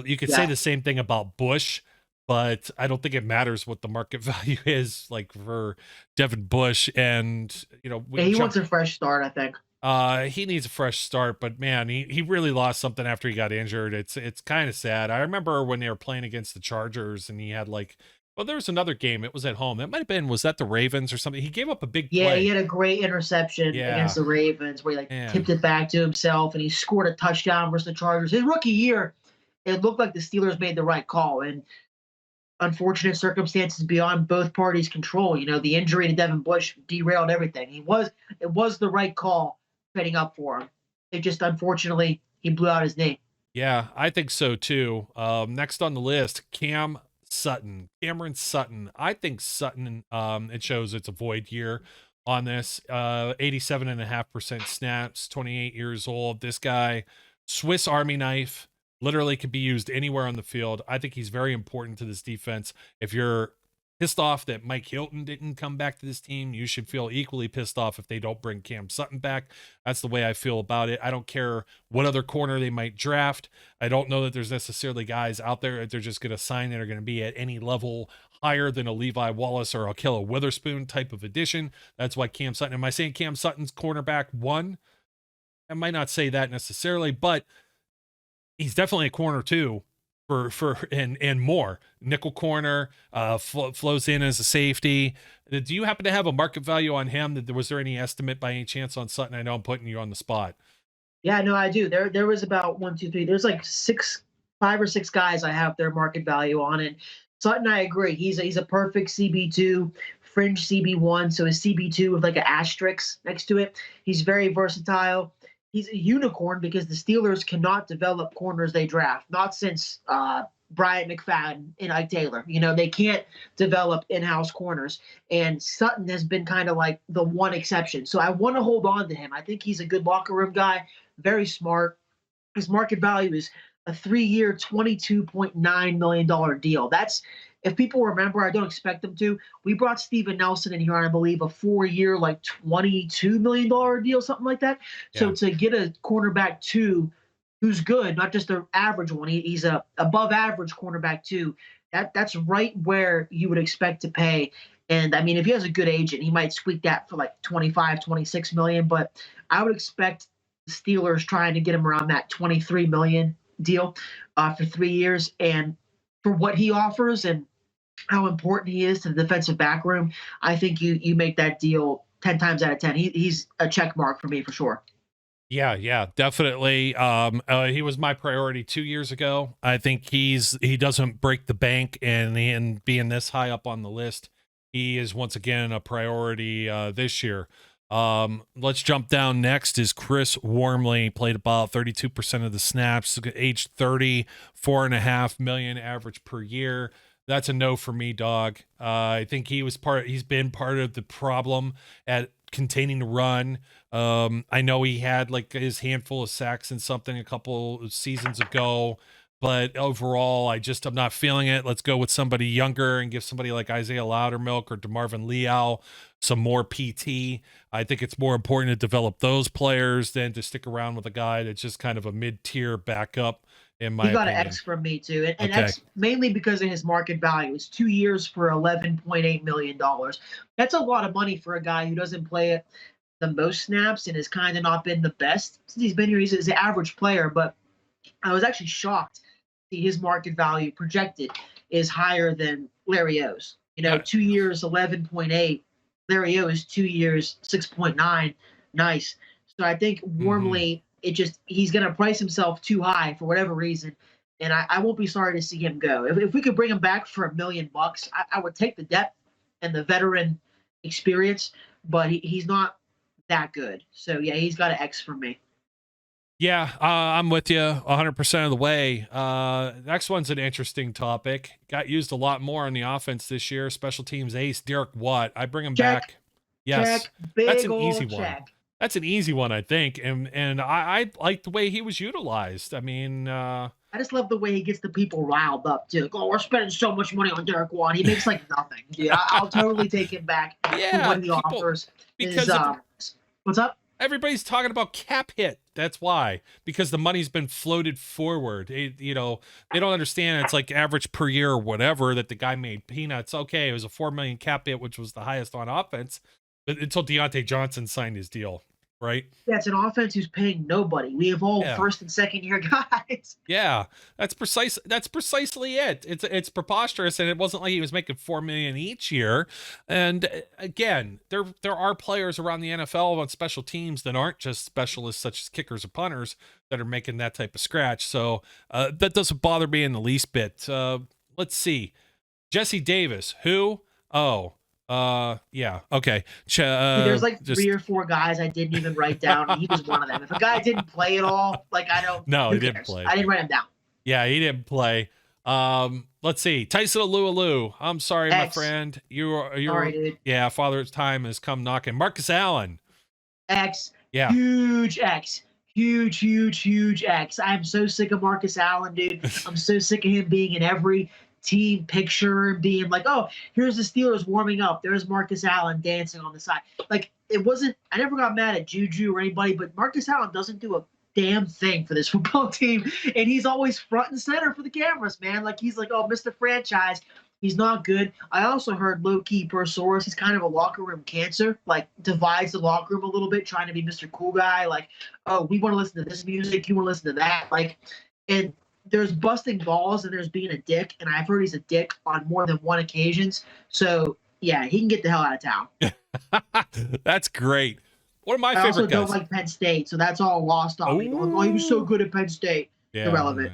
You could say the same thing about Bush, but I don't think it matters what the market value is like for Devin Bush. And he wants a fresh start, I think. He needs a fresh start, but man, he really lost something after he got injured. It's kind of sad. I remember when they were playing against the Chargers and he had like, well, there was another game. It was at home. That might have been, was that the Ravens or something? He gave up a big Yeah, play. he had a great interception against the Ravens where he tipped it back to himself and he scored a touchdown versus the Chargers. His rookie year, it looked like the Steelers made the right call. And unfortunate circumstances beyond both parties' control. You know, the injury to Devin Bush derailed everything. It was the right call trading up for him. It just unfortunately he blew out his knee. Yeah, I think so too. Next on the list, Cameron Sutton. I think Sutton, it shows it's a void year on this. 87.5% snaps, 28 years old. This guy, Swiss Army knife, literally could be used anywhere on the field. I think he's very important to this defense. If you're pissed off that Mike Hilton didn't come back to this team, you should feel equally pissed off if they don't bring Cam Sutton back. That's the way I feel about it. I don't care what other corner they might draft. I don't know that there's necessarily guys out there that they're just going to sign that are going to be at any level higher than a Levi Wallace or a Ahkello Witherspoon type of addition. That's why Cam Sutton, am I saying Cam Sutton's cornerback one? I might not say that necessarily, but he's definitely a corner two and more nickel corner, flows in as a safety. Do you happen to have a market value on him? Was there any estimate by any chance on Sutton? I know I'm putting you on the spot. Yeah, no, I do. There was about 1, 2, 3. There's like 5 or 6 guys I have their market value on it. Sutton, I agree. He's a perfect CB2, fringe CB1, so his CB2 with like an asterisk next to it. He's very versatile. He's a unicorn because the Steelers cannot develop corners they draft. Not since Bryant McFadden and Ike Taylor. You know, they can't develop in-house corners. And Sutton has been kind of like the one exception. So I want to hold on to him. I think he's a good locker room guy, very smart. His market value is a 3-year, $22.9 million deal. That's, if people remember, I don't expect them to. We brought Steven Nelson in here on, I believe, a 4-year, like $22 million deal, something like that. Yeah. So to get a cornerback two who's good, not just an average one, he's a above average cornerback two. That's right where you would expect to pay. And I mean, if he has a good agent, he might squeak that for like 25, 26 million. But I would expect the Steelers trying to get him around that 23 million deal for 3 years. And for what he offers and how important he is to the defensive back room, I think you make that deal 10 times out of 10. He's a check mark for me for sure. Yeah, definitely. He was my priority 2 years ago. I think he doesn't break the bank, and being this high up on the list, he is once again a priority this year. Let's jump down. Next is Chris Wormley. Played about 32% of the snaps, age 30, $4.5 million average per year. That's a no for me, dog. I think he's been part of the problem at containing the run. I know he had like his handful of sacks and something a couple of seasons ago, but overall, I'm not feeling it. Let's go with somebody younger and give somebody like Isaiah Loudermilk or DeMarvin Leal some more PT. I think it's more important to develop those players than to stick around with a guy that's just kind of a mid-tier backup. In my opinion. He got an X from me too, and okay. X mainly because of his market value. It's 2 years for $11.8 million. That's a lot of money for a guy who doesn't play it the most snaps and has kind of not been the best since he's been here. He's an average player, but I was actually shocked to see his market value projected is higher than Larry O's. You know, 2 years, 11.8. Larry O is 2 years, 6.9. Nice. So I think Wormley, he's going to price himself too high for whatever reason. And I won't be sorry to see him go. If we could bring him back for $1 million, I would take the depth and the veteran experience, but he's not that good. So yeah, he's got an X from me. Yeah, I'm with you 100% of the way. Next one's an interesting topic. Got used a lot more on the offense this year. Special teams ace Derek Watt. I bring him back. Yes, that's an easy one. That's an easy one, I think, and I like the way he was utilized. I mean, I just love the way he gets the people riled up too. Like, oh, we're spending so much money on Derek Watt. He makes like nothing. Dude, I'll totally take him back for what he offers. Because what's up? Everybody's talking about cap hit. That's why, because the money's been floated forward. They don't understand it's like average per year or whatever that the guy made peanuts. Okay, it was a $4 million cap hit, which was the highest on offense, but until Deontay Johnson signed his deal. right? Yeah, it's an offense who's paying nobody. We have all Yeah. first and second year guys. Yeah, that's precisely it. It's preposterous, and it wasn't like he was making $4 million each year. And again, there are players around the NFL on special teams that aren't just specialists, such as kickers or punters, that are making that type of scratch. So that doesn't bother me in the least bit. Let's see, Jesse Davis, who? Oh, yeah, okay. There's like 3 or 4 guys I didn't even write down, and he was one of them. If a guy didn't play at all, like I don't. No, who he didn't cares? play. I didn't write him down. Yeah, he didn't play. Let's see. Tyson Alualu. I'm sorry, my X. friend. You're Sorry, dude. yeah, father's time has come knocking. Marcus Allen. X. Yeah. Huge X. Huge X. I'm so sick of Marcus Allen, dude. I'm so sick of him being in every team picture, being like, oh, here's the Steelers warming up. There's Marcus Allen dancing on the side. Like, it wasn't, I never got mad at Juju or anybody, but Marcus Allen doesn't do a damn thing for this football team. And he's always front and center for the cameras, man. Like, he's like, oh, Mr. Franchise. He's not good. I also heard low-key per source, he's kind of a locker room cancer, like divides the locker room a little bit, trying to be Mr. Cool Guy. Like, oh, we want to listen to this music, you want to listen to that. Like, and there's busting balls and there's being a dick, and I've heard he's a dick on more than one occasions. So yeah, he can get the hell out of town. That's great. One of my favorite also guys. don't like Penn State, so that's all lost on me. Going, oh, he was so good at Penn State. Yeah, irrelevant.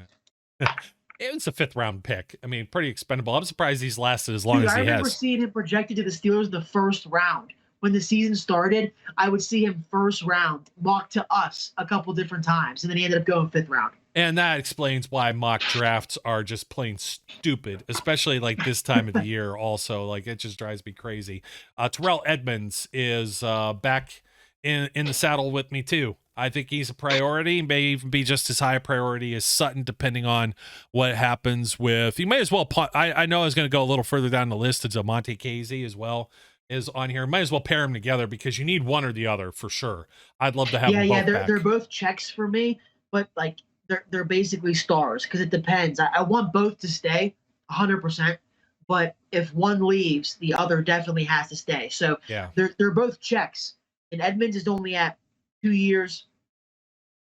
It was a 5th round pick. I mean, pretty expendable. I'm surprised he's lasted as long as he has. I remember seeing him projected to the Steelers in the 1st round. When the season started, I would see him 1st round, mocked to us a couple different times, and then he ended up going 5th round. And that explains why mock drafts are just plain stupid, especially like this time of the year also. Like, it just drives me crazy. Terrell Edmunds is back in the saddle with me too. I think he's a priority, may even be just as high a priority as Sutton, depending on what happens with. You may as well I know I was going to go a little further down the list to Damontae Kazee as well is on here. Might as well pair them together because you need one or the other for sure. I'd love to have them both back. They're both checks for me, but like they're basically stars because it depends. I want both to stay 100%, but if one leaves, the other definitely has to stay. So yeah, they're both checks, and Edmonds is only at 2 years.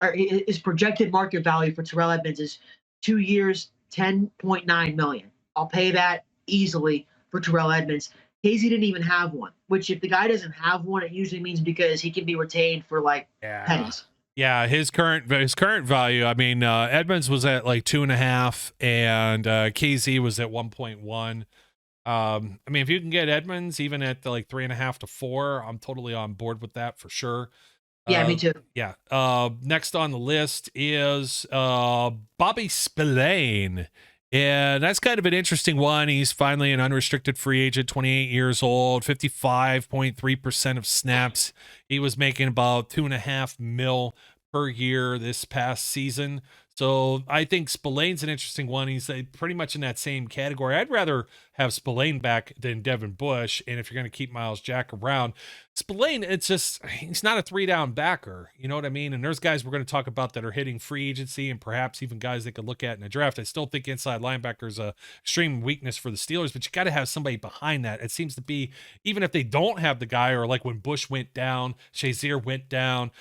Or his projected market value for Terrell Edmonds is 2 years, $10.9 million. I'll pay that easily for Terrell Edmonds. Kazee didn't even have one, which if the guy doesn't have one, it usually means because he can be retained for like pennies. Yeah, his current value. I mean, Edmonds was at like 2.5, and Kazee was at 1.1. I mean, if you can get Edmonds even at like 3.5 to 4, I'm totally on board with that for sure. Yeah, me too. Yeah. Next on the list is Bobby Spillane. And that's kind of an interesting one. He's finally an unrestricted free agent, 28 years old, 55.3% of snaps. He was making about $2.5 million per year this past season. So I think Spillane's an interesting one. He's pretty much in that same category. I'd rather have Spillane back than Devin Bush. And if you're going to keep Miles Jack around, Spillane, he's not a 3-down backer. You know what I mean? And there's guys we're going to talk about that are hitting free agency and perhaps even guys they could look at in the draft. I still think inside linebacker is a extreme weakness for the Steelers, but you got to have somebody behind that. It seems to be, even if they don't have the guy, or like when Bush went down, Shazier went down,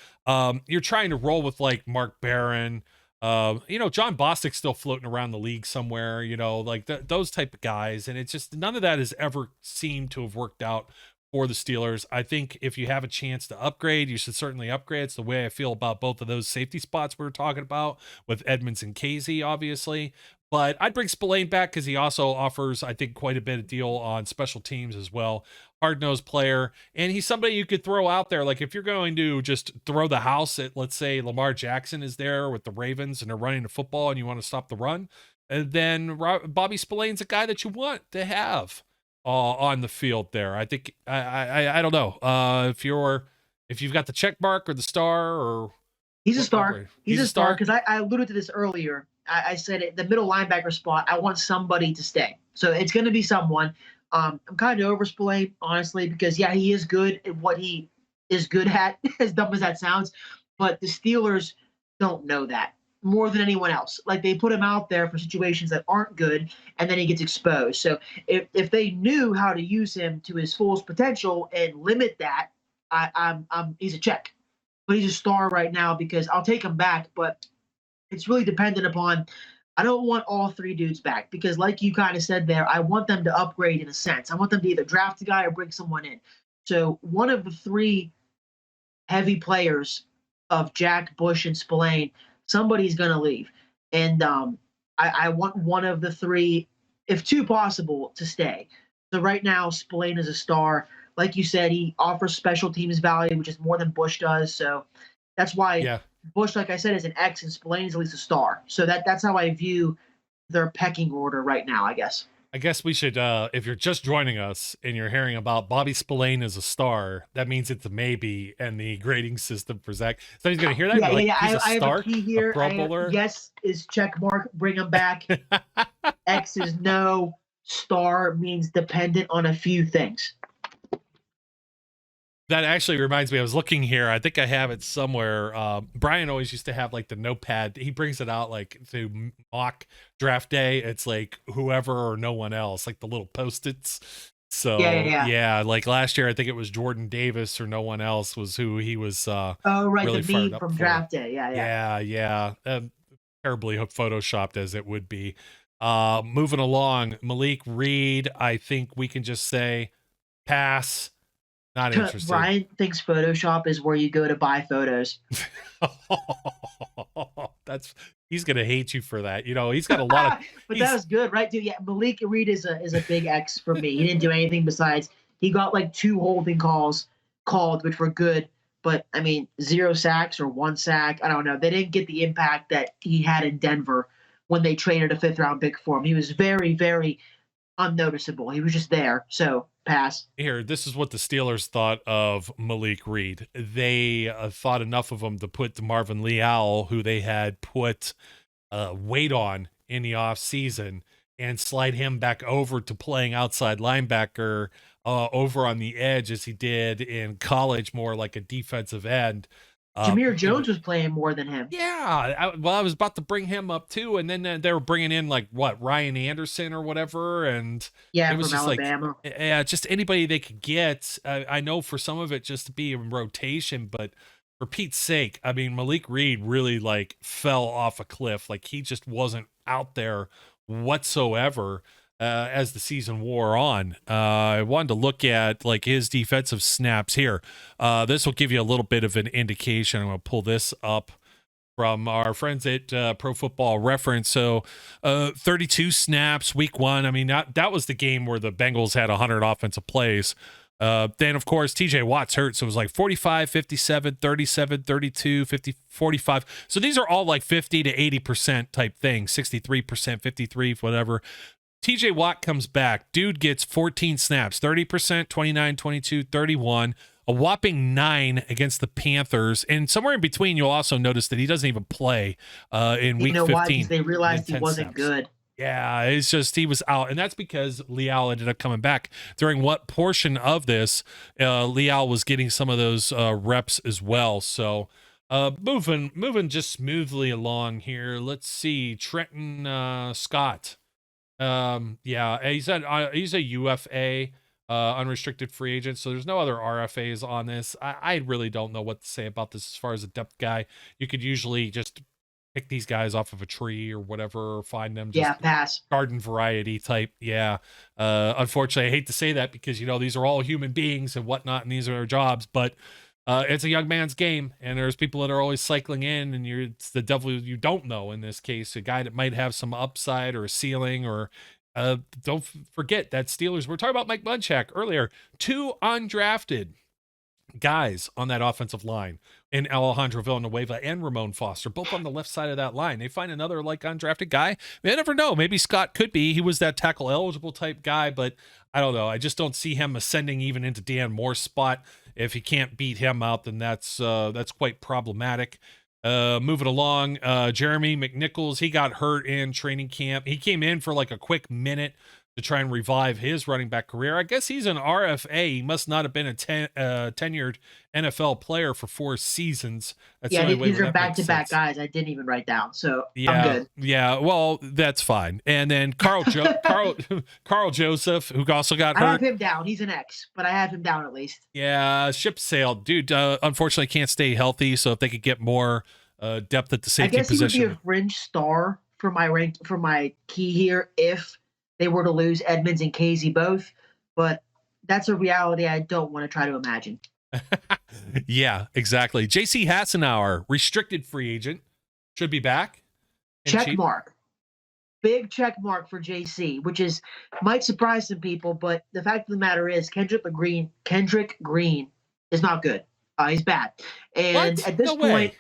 you're trying to roll with like Mark Barron. John Bostic's still floating around the league somewhere, like those type of guys. And it's just, none of that has ever seemed to have worked out for the Steelers. I think if you have a chance to upgrade, you should certainly upgrade. It's the way I feel about both of those safety spots we were talking about with Edmonds and Kazee, obviously. But I'd bring Spillane back because he also offers, I think, quite a bit of deal on special teams as well. Hard-nosed player, and he's somebody you could throw out there. Like if you're going to just throw the house at, let's say, Lamar Jackson is there with the Ravens and they're running the football and you want to stop the run, and then Bobby Spillane's a guy that you want to have on the field there. I think, I don't know if you've got the check mark or the star or... He's a star. He's a star because I alluded to this earlier. I said it, the middle linebacker spot, I want somebody to stay. So it's going to be someone. I'm kind of over Spillane, honestly, because, yeah, he is good at what he is good at, as dumb as that sounds. But the Steelers don't know that more than anyone else. Like, they put him out there for situations that aren't good, and then he gets exposed. So if they knew how to use him to his fullest potential and limit that, he's a check. but he's a star right now because I'll take him back, but it's really dependent upon. I don't want all three dudes back because, like you kind of said there, I want them to upgrade in a sense. I want them to either draft a guy or bring someone in. So one of the three heavy players of Jack, Bush, and Spillane, somebody's going to leave. And I want one of the three, if two possible, to stay. So right now, Spillane is a star. Like you said, he offers special teams value, which is more than Bush does. So that's why Bush, like I said, is an X and Spillane is at least a star. So that's how I view their pecking order right now, I guess. I guess we should, if you're just joining us and you're hearing about Bobby Spillane as a star, that means it's a maybe and the grading system for Zach. So he's going to hear that. He's a star, have a key here. Yes is check mark, bring him back. X is no. Star means dependent on a few things. That actually reminds me, I was looking here. I think I have it somewhere. Brian always used to have like the notepad. He brings it out like to mock draft day. It's like whoever or no one else, like the little Post-its. So yeah, like last year, I think it was Jordan Davis or no one else was who he was. Really the meme from draft day. Yeah. Terribly photoshopped as it would be. Moving along, Malik Reed. I think we can just say pass. Not interested. Brian thinks Photoshop is where you go to buy photos. He's gonna hate you for that. You know, he's got a lot of. But that was good, right, dude? Yeah, Malik Reed is a big X for me. He didn't do anything besides he got like 2 holding calls called, which were good. But I mean, 0 sacks or 1 sack. I don't know. They didn't get the impact that he had in Denver when they traded a 5th-round pick for him. He was very, very unnoticeable. He was just there. So pass. Here, this is what the Steelers thought of Malik Reed. They thought enough of him to put Marvin Leal, who they had put weight on in the offseason, and slide him back over to playing outside linebacker over on the edge as he did in college, more like a defensive end. Jameer Jones was playing more than him. Yeah. I was about to bring him up too. And then they were bringing in like Ryan Anderson or whatever. And it was from just Alabama. Just anybody they could get. I know for some of it just to be in rotation, but for Pete's sake, I mean, Malik Reed really like fell off a cliff. Like he just wasn't out there whatsoever. As the season wore on, I wanted to look at like his defensive snaps here. This will give you a little bit of an indication. I'm going to pull this up from our friends at Pro Football Reference. So 32 snaps week 1. I mean, that was the game where the Bengals had 100 offensive plays. Then, of course, TJ Watt's hurt. So it was like 45, 57, 37, 32, 50, 45. So these are all like 50 to 80% type things, 63%, 53, whatever. TJ Watt comes back. Dude gets 14 snaps, 30%, 29, 22, 31, a whopping 9 against the Panthers. And somewhere in between, you'll also notice that he doesn't even play in week 15. Why? Because they realized he wasn't good. Yeah, it's just he was out. And that's because Leal ended up coming back. During what portion of this, Leal was getting some of those reps as well. So moving just smoothly along here. Let's see. Trenton Scott. He's a UFA, unrestricted free agent, so there's no other RFAs on this. I really don't know what to say about this as far as a depth guy. You could usually just pick these guys off of a tree or whatever, or find them just pass garden variety type. Unfortunately, I hate to say that because these are all human beings and whatnot, and these are their jobs, but it's a young man's game, and there's people that are always cycling in, and it's the devil you don't know in this case, a guy that might have some upside or a ceiling, or don't forget that Steelers, we're talking about Mike Munchak earlier, 2 undrafted guys on that offensive line in Alejandro Villanueva and Ramon Foster, both on the left side of that line. They find another like undrafted guy. They never know. Maybe Scott could be. He was that tackle eligible type guy, but I don't know. I just don't see him ascending even into Dan Moore's spot. If he can't beat him out, then that's quite problematic. Moving along, Jeremy McNichols, he got hurt in training camp. He came in for like a quick minute to try and revive his running back career. I guess he's an RFA. He must not have been a tenured NFL player for 4 seasons. That's the only way these are back-to-back guys I didn't even write down, so I'm good. Yeah, well, that's fine. And then Carl Joseph, who also got hurt. I have him down. He's an X, but I have him down at least. Yeah, ship sailed. Dude, unfortunately can't stay healthy, so if they could get more depth at the safety position. I guess he would be a fringe star for my key here if they were to lose Edmonds and Casey both, but that's a reality I don't want to try to imagine. Yeah, exactly. JC Hassenauer, restricted free agent, should be back. Check mark. Big check mark for JC, which might surprise some people, but the fact of the matter is Kendrick Green is not good. He's bad. And at this point,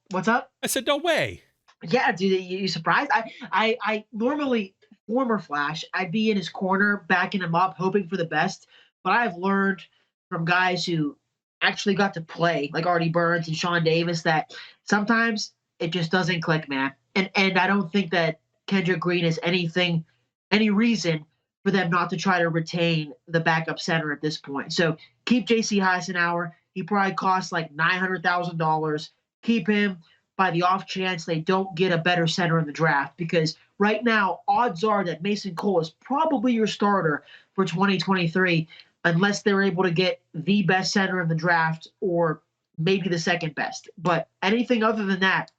what's up? I said, no way. Yeah, dude, you surprised? I normally, former Flash, I'd be in his corner, backing him up, hoping for the best. But I've learned from guys who actually got to play, like Artie Burns and Sean Davis, that sometimes it just doesn't click, man. And I don't think that Kendrick Green is any reason for them not to try to retain the backup center at this point. So keep J.C. Heisenhower. He probably costs like $900,000. Keep him by the off chance they don't get a better center in the draft, because right now odds are that Mason Cole is probably your starter for 2023 unless they're able to get the best center in the draft or maybe the second best. But anything other than that,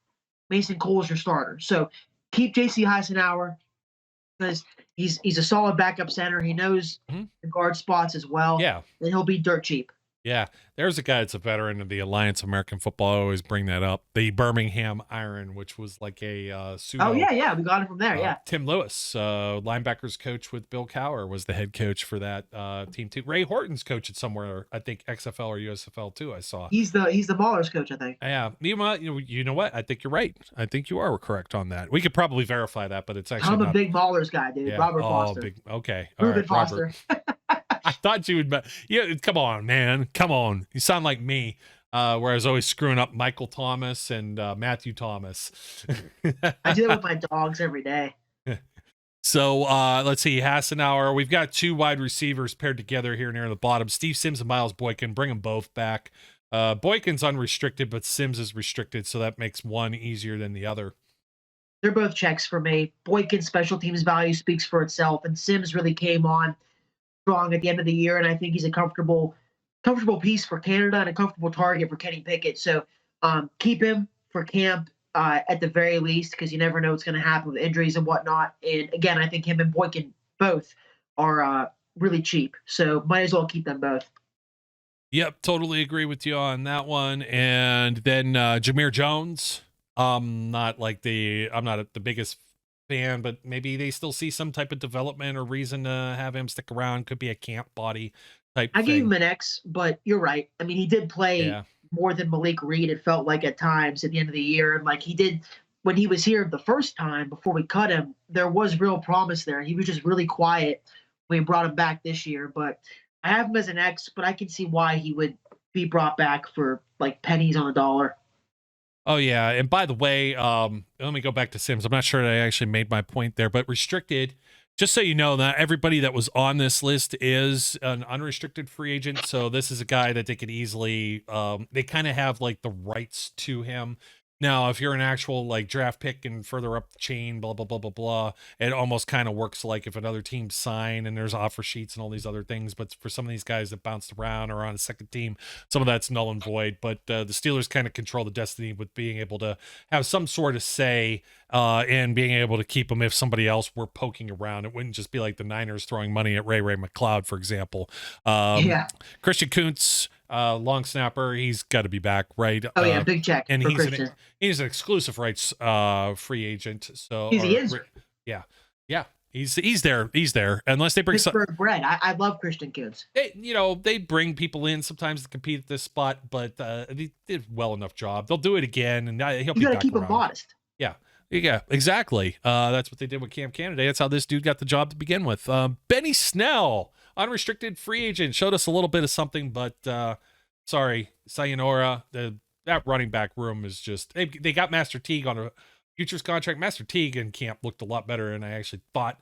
Mason Cole is your starter. So keep J.C. Heisenhower because he's a solid backup center. He knows the guard spots as well. Yeah. And he'll be dirt cheap. Yeah, there's a guy that's a veteran of the Alliance American Football. I always bring that up. The Birmingham Iron, which was like a pseudo. Oh, yeah. We got it from there, yeah. Tim Lewis, linebackers coach with Bill Cowher, was the head coach for that team, too. Ray Horton's coach at somewhere, I think XFL or USFL, too, I saw. He's the Maulers coach, I think. Yeah. You know what? I think you're right. I think you are correct on that. We could probably verify that, but it's actually I'm a big Maulers guy, dude. Yeah. Robert Foster. Okay. All Ruben right, Foster. I thought you would. Yeah, come on, man. Come on. You sound like me, where I was always screwing up Michael Thomas and Matthew Thomas. I do that with my dogs every day. So let's see. Hassenauer. We've got 2 wide receivers paired together here near the bottom. Steve Sims and Miles Boykin. Bring them both back. Boykin's unrestricted, but Sims is restricted, so that makes one easier than the other. They're both checks for me. Boykin's special teams value speaks for itself, and Sims really came on strong at the end of the year, and I think he's a comfortable piece for Canada and a comfortable target for Kenny Pickett. So keep him for camp at the very least, because you never know what's going to happen with injuries and whatnot. And again, I think him and Boykin both are really cheap, so might as well keep them both. Yep, totally agree with you on that one. And then Jameer Jones. I'm not the biggest fan, but maybe they still see some type of development or reason to have him stick around. Could be a camp body type I thing. gave him an X, but you're right. I mean, he did play more than Malik Reed, it felt like at times at the end of the year. And like he did when he was here the first time before we cut him, there was real promise there. He was just really quiet when we brought him back this year. But I have him as an X, but I can see why he would be brought back for like pennies on the dollar. Oh, yeah. And by the way, let me go back to Sims. I'm not sure that I actually made my point there, but restricted, just so you know, that everybody that was on this list is an unrestricted free agent. So this is a guy that they could easily, they kind of have like the rights to him. Now, if you're an actual like draft pick and further up the chain, blah, blah, blah, blah, blah, it almost kind of works like if another team sign and there's offer sheets and all these other things. But for some of these guys that bounced around or on a second team, some of that's null and void. But the Steelers kind of control the destiny with being able to have some sort of say and being able to keep them if somebody else were poking around. It wouldn't just be like the Niners throwing money at Ray McLeod, for example. Christian Kuntz, long snapper, he's got to be back, right? Oh yeah, big check. And he's an exclusive rights free agent. So he is. Yeah. He's there. Unless they bring Pittsburgh bread. I love Christian Kuntz. They bring people in sometimes to compete at this spot, but they did well enough job. They'll do it again, and he'll be back around. You got to keep him modest. Yeah, exactly. That's what they did with Cam Canada. That's how this dude got the job to begin with. Benny Snell, unrestricted free agent, showed us a little bit of something, but sorry, sayonara. That running back room is just they got Master Teague on a futures contract. Master Teague in camp looked a lot better than I actually thought.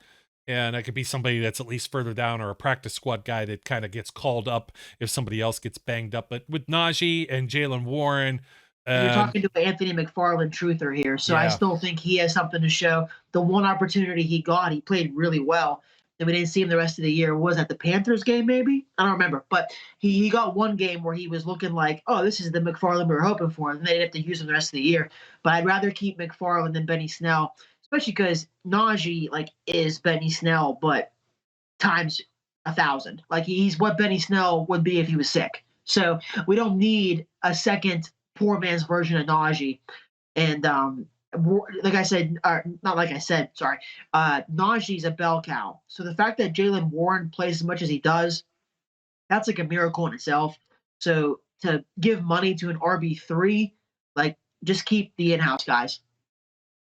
And that could be somebody that's at least further down, or a practice squad guy that kind of gets called up if somebody else gets banged up. But with Najee and Jaylen Warren, You're talking to Anthony McFarland truther here, so I still think he has something to show. The one opportunity he got, he played really well. And we didn't see him the rest of the year. Was that the Panthers game, maybe? I don't remember. But he got one game where he was looking like, oh, this is the McFarland we were hoping for. And they didn't have to use him the rest of the year. But I'd rather keep McFarland than Benny Snell, especially because Najee, is Benny Snell, but times 1,000. He's what Benny Snell would be if he was sick. So we don't need a second poor man's version of Najee. And like I said, not like I said, sorry. Najee's a bell cow. So the fact that Jaylen Warren plays as much as he does, that's like a miracle in itself. So to give money to an RB3, just keep the in-house guys.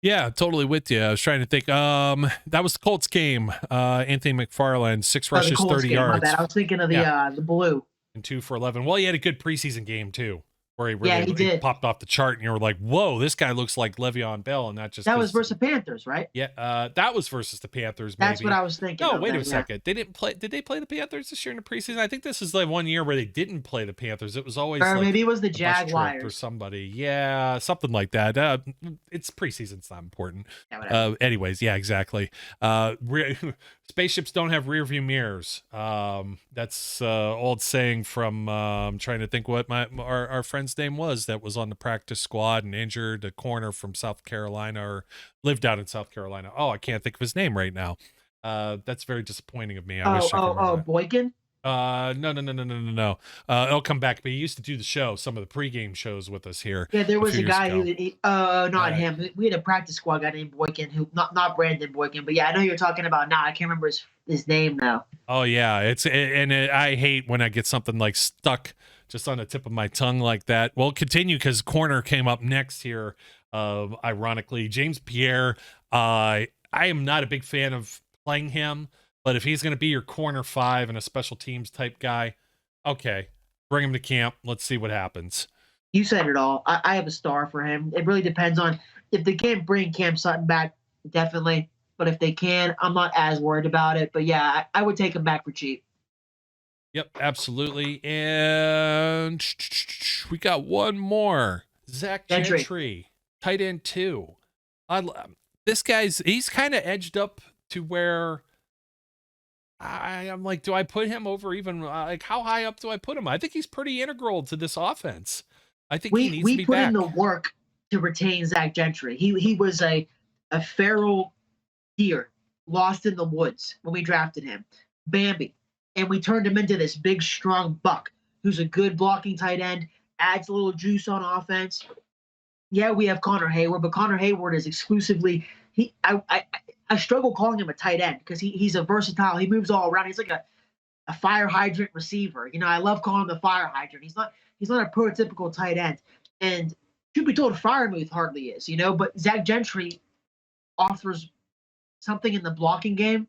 Yeah, totally with you. I was trying to think. That was the Colts game. Anthony McFarland, 6 rushes, 30 yards. My bad. I was thinking of the blue. And 2 for 11. Well, he had a good preseason game too, where he really popped off the chart, and you were like, "Whoa, this guy looks like Le'Veon Bell," and that was versus the Panthers, right? Yeah, that was versus the Panthers. Maybe. That's what I was thinking. No, wait a second. They didn't play. Did they play the Panthers this year in the preseason? I think this is the one year where they didn't play the Panthers. It was always, or maybe it was the Jaguars or somebody. Yeah, something like that. It's preseason. It's not important. Yeah, anyways, yeah, exactly. Spaceships don't have rear view mirrors. That's old saying from. I'm trying to think what our friend's name was that was on the practice squad and injured, a corner from South Carolina, or lived out in South Carolina. Oh, I can't think of his name right now. That's very disappointing of me. I wish I could remember. Boykin? No. It'll come back, but he used to do the show, some of the pregame shows with us here. Yeah, there was a guy not him. We had a practice squad guy named Boykin, who not Brandon Boykin, but yeah, I know you're talking about now. I can't remember his name now. Oh yeah, I hate when I get something stuck just on the tip of my tongue like that. We'll continue because corner came up next here. Ironically, James Pierre. I am not a big fan of playing him, but if he's going to be your corner 5 and a special teams type guy, okay, bring him to camp. Let's see what happens. You said it all. I have a star for him. It really depends on if they can't bring Cam Sutton back, definitely. But if they can, I'm not as worried about it. But yeah, I would take him back for cheap. Yep, absolutely. And we got one more. Zach Gentry, tight end 2. This he's kind of edged up to where I'm like, do I put him over even how high up do I put him? I think he's pretty integral to this offense. I think he needs to be back. We put in the work to retain Zach Gentry. He was a feral deer lost in the woods when we drafted him, Bambi, and we turned him into this big, strong buck who's a good blocking tight end, adds a little juice on offense. Yeah, we have Connor Hayward, but Connor Hayward is exclusively I struggle calling him a tight end because he's a versatile. He moves all around. He's like a fire hydrant receiver. I love calling him the fire hydrant. He's not a prototypical tight end. And truth be told, Freiermuth hardly is, but Zach Gentry offers something in the blocking game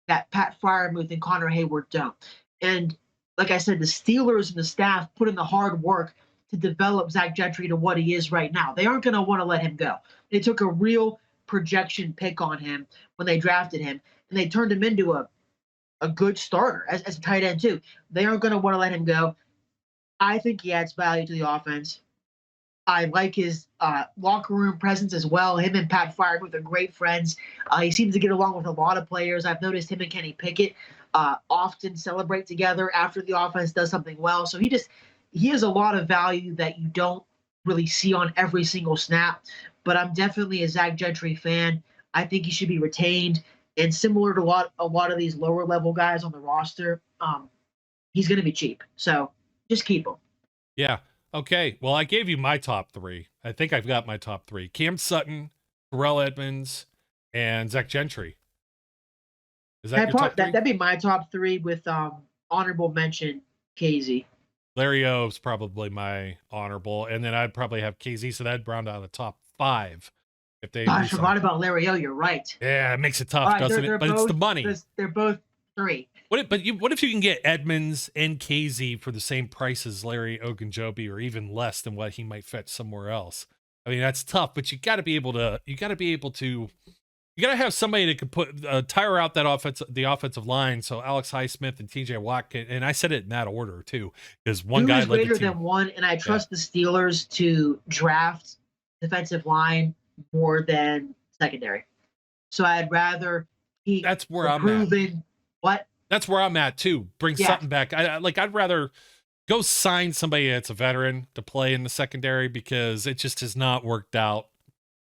that Pat Freiermuth and Connor Hayward don't. And like I said, the Steelers and the staff put in the hard work to develop Zach Gentry to what he is right now. They aren't going to want to let him go. They took a real projection pick on him when they drafted him, and they turned him into a good starter as a tight end too. They aren't going to want to let him go. I think he adds value to the offense. I like his locker room presence as well. Him and Pat Freiermuth are great friends. He seems to get along with a lot of players. I've noticed him and Kenny Pickett often celebrate together after the offense does something well. So he has a lot of value that you don't really see on every single snap. But I'm definitely a Zach Gentry fan. I think he should be retained. And similar to a lot of these lower level guys on the roster, he's going to be cheap. So just keep him. Yeah. Okay. Well, I gave you my top 3. I think I've got my top 3. Cam Sutton, Terrell Edmonds, and Zach Gentry. Is that your top 3? That'd be my top 3 with honorable mention KZ. Larry O's probably my honorable, and then I'd probably have KZ, so that'd round out the top 5. If they I forgot about Larry O. You're right. Yeah, it makes it tough, doesn't it? But it's the money. They're both 3. What if you can get Edmonds and KZ for the same price as Larry Ogunjobi, or even less than what he might fetch somewhere else? I mean, that's tough, but you got to be able to You got to have somebody that could put tire out the offensive line. So Alex Highsmith and TJ Watt and I said it in that order too, because one guy led greater the team. than one, and I trust the Steelers to draft defensive line more than secondary. So I'd rather keep That's where I'm at. What? That's where I'm at too. Bring something back. I'd rather go sign somebody that's a veteran to play in the secondary because it just has not worked out,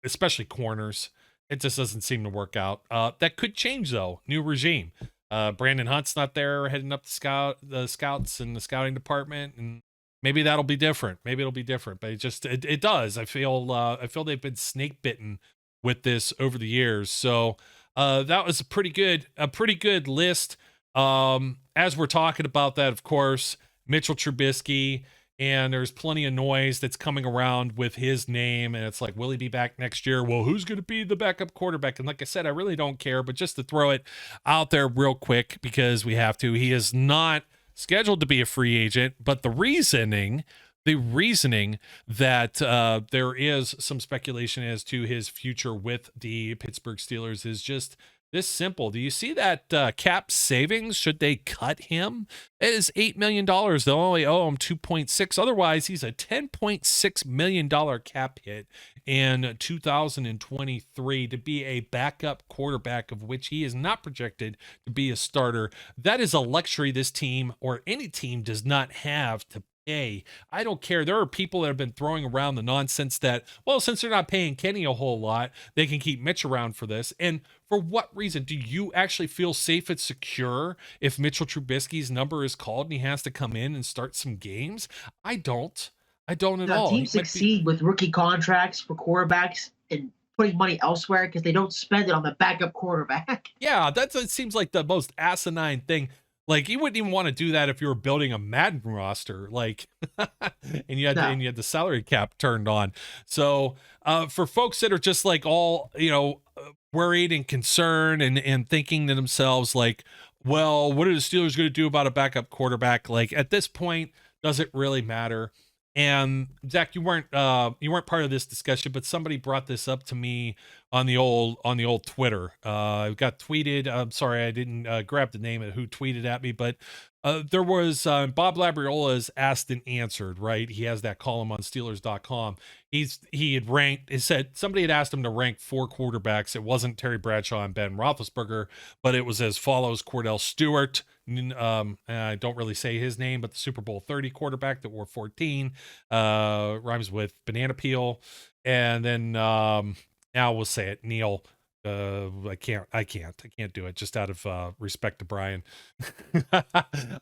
especially corners. It just doesn't seem to work out. That could change though. New regime. Brandon Hunt's not there, heading up the scouts and the scouting department, and maybe that'll be different. Maybe it'll be different. But it does. I feel they've been snake bitten with this over the years. So that was a pretty good list. As we're talking about that, of course, Mitchell Trubisky. And there's plenty of noise that's coming around with his name. And it's like, will he be back next year? Well, who's going to be the backup quarterback? And like I said, I really don't care. But just to throw it out there real quick, because we have to, he is not scheduled to be a free agent. But the reasoning that there is some speculation as to his future with the Pittsburgh Steelers is just this simple. Do you see that cap savings? Should they cut him? It is $8 million. They'll only owe him 2.6. Otherwise, he's a $10.6 million cap hit in 2023 to be a backup quarterback, of which he is not projected to be a starter. That is a luxury this team or any team does not have to pay. I don't care. There are people that have been throwing around the nonsense that, well, since they're not paying Kenny a whole lot, they can keep Mitch around for this. And for what reason? Do you actually feel safe and secure if Mitchell Trubisky's number is called and he has to come in and start some games? I don't at all. Teams succeed with rookie contracts for quarterbacks and putting money elsewhere because they don't spend it on the backup quarterback. Yeah, it seems like the most asinine thing. Like, you wouldn't even want to do that if you were building a Madden roster, like, and you had the salary cap turned on. So, for folks that are just like all, worried and concerned and thinking to themselves, like, well, what are the Steelers going to do about a backup quarterback? Like, at this point, does it really matter? And Zach, you weren't part of this discussion, but somebody brought this up to me on the old Twitter. It got tweeted. I'm sorry, I didn't grab the name of who tweeted at me, but there was Bob Labriola's asked and answered, right? He has that column on Steelers.com. He had ranked. It said somebody had asked him to rank 4 quarterbacks. It wasn't Terry Bradshaw and Ben Roethlisberger, but it was as follows: Cordell Stewart. I don't really say his name, but the Super Bowl 30 quarterback that wore 14, rhymes with banana peel. And then now we'll say it, Neil. I can't do it just out of respect to Brian.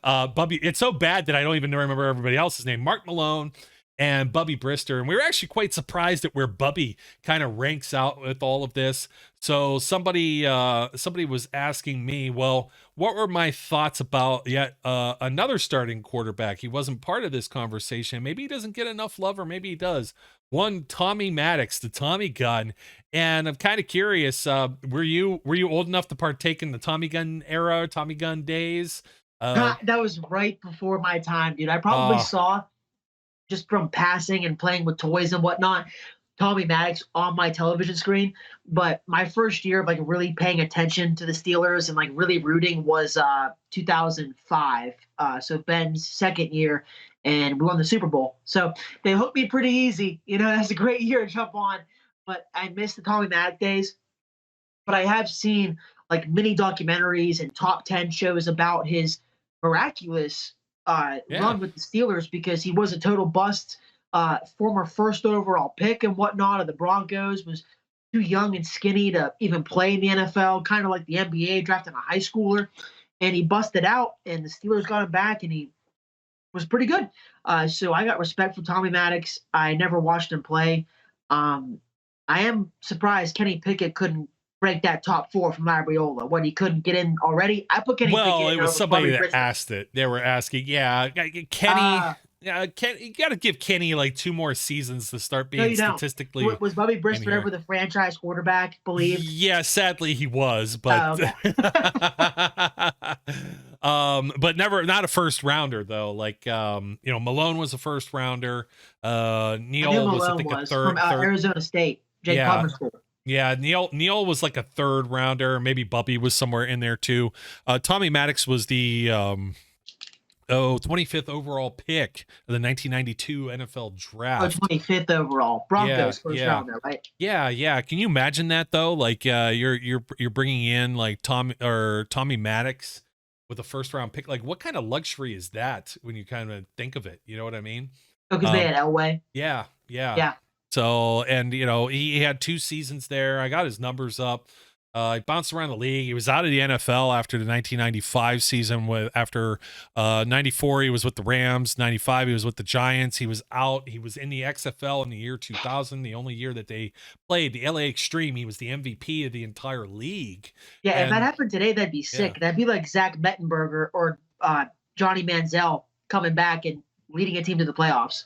Bubby, it's so bad that I don't even remember everybody else's name. Mark Malone and Bubby Brister. And we were actually quite surprised at where Bubby kind of ranks out with all of this. So somebody was asking me, well, what were my thoughts about yet another starting quarterback? He wasn't part of this conversation. Maybe he doesn't get enough love, or maybe he does. One, Tommy Maddox, the Tommy gun. And I'm kind of curious, were you old enough to partake in the Tommy gun era, Tommy gun days? That was right before my time, dude. I probably saw, just from passing and playing with toys and whatnot, Tommy Maddox on my television screen. But my first year of like really paying attention to the Steelers and like really rooting was 2005. So Ben's second year, and we won the Super Bowl. So they hooked me pretty easy. That's a great year to jump on. But I missed the Tommy Maddox days. But I have seen like mini documentaries and top 10 shows about his miraculous run with the Steelers, because he was a total bust. Former first overall pick and whatnot of the Broncos, was too young and skinny to even play in the NFL, kind of like the NBA, drafting a high schooler. And he busted out, and the Steelers got him back, and he was pretty good. So I got respect for Tommy Maddox. I never watched him play. I am surprised Kenny Pickett couldn't break that top 4 from Labriola when he couldn't get in already. I put Kenny Pickett in. Well, it was somebody that asked it. They were asking, Kenny. You got to give Kenny like 2 more seasons to start being statistically. Was Bubby Brister ever the franchise quarterback, believe? Yeah, sadly he was, but but never, not a first rounder though. Like Malone was a first rounder. Neil was, I think, a third from Arizona State. Jake Plummer School. Yeah, Neil was like a third rounder. Maybe Bubby was somewhere in there too. Tommy Maddox was the 25th overall pick of the 1992 NFL Oh, draft. 25th overall. Broncos first rounder, right? Yeah. Can you imagine that though? Like you're bringing in like Tommy Maddox with a first round pick. Like what kind of luxury is that when you kind of think of it? You know what I mean? Oh, because they had Elway. Yeah. Yeah. So, and he had 2 seasons there. I got his numbers up. He bounced around the league. He was out of the NFL after the 1995 season. After 94, he was with the Rams. 95, he was with the Giants. He was out. He was in the XFL in the year 2000, the only year that they played the LA Extreme. He was the MVP of the entire league. Yeah, if that happened today, that'd be sick. That'd be like Zach Mettenberger or Johnny Manziel coming back and leading a team to the playoffs.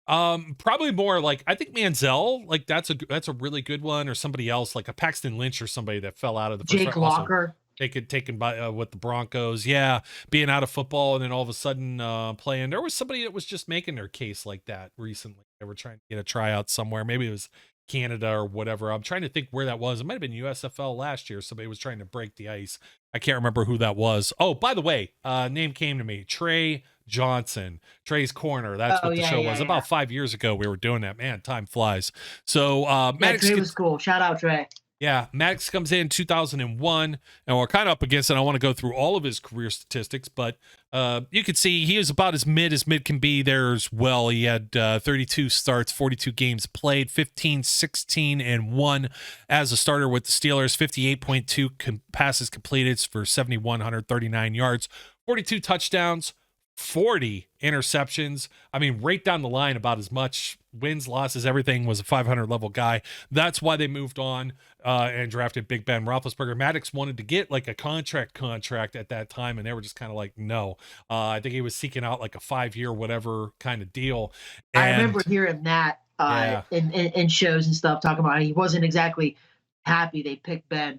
Probably more like I think Manziel, like that's a really good one, or somebody else like a Paxton Lynch or somebody that fell out of the first Jake Locker. Taken by with the Broncos. Yeah, being out of football and then all of a sudden playing. There was somebody that was just making their case like that recently. They were trying to get a tryout somewhere. Maybe it was Canada or whatever. I'm trying to think where that was. It might have been USFL last year. Somebody was trying to break the ice. I can't remember who that was. Oh, by the way, name came to me. Trey Johnson, Trey's Corner. That's what the show was. About 5 years ago, we were doing that. Man, time flies. So Maddox Trey was cool. Shout out Trey. Yeah, Maddox comes in 2001, and we're kind of up against it. I want to go through all of his career statistics, but you can see he was about as mid can be there as well. He had 32 starts, 42 games played, 15, 16, and 1 as a starter with the Steelers, 58.2 passes completed for 7,139 yards, 42 touchdowns, 40 interceptions. I mean, right down the line, about as much wins, losses, everything. Was a 500 level guy. That's why they moved on and drafted Big Ben Roethlisberger. Maddox wanted to get like a contract at that time, and they were just kind of like, no. I think he was seeking out like a 5-year whatever kind of deal. And I remember hearing that in shows and stuff, talking about he wasn't exactly happy they picked Ben.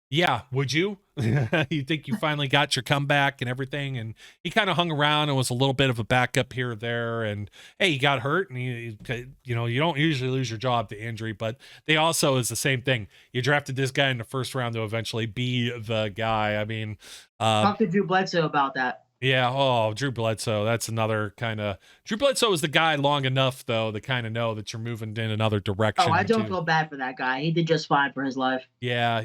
Yeah, would you? You think you finally got your comeback and everything? And he kind of hung around and was a little bit of a backup here or there. And hey, he got hurt, and you don't usually lose your job to injury, but they also is the same thing. You drafted this guy in the first round to eventually be the guy. I mean, talk to Drew Bledsoe about that. Yeah. Oh, Drew Bledsoe. That's another kind of. Drew Bledsoe is the guy long enough, though, to kind of know that you're moving in another direction. Oh, I don't feel bad for that guy. He did just fine for his life. Yeah.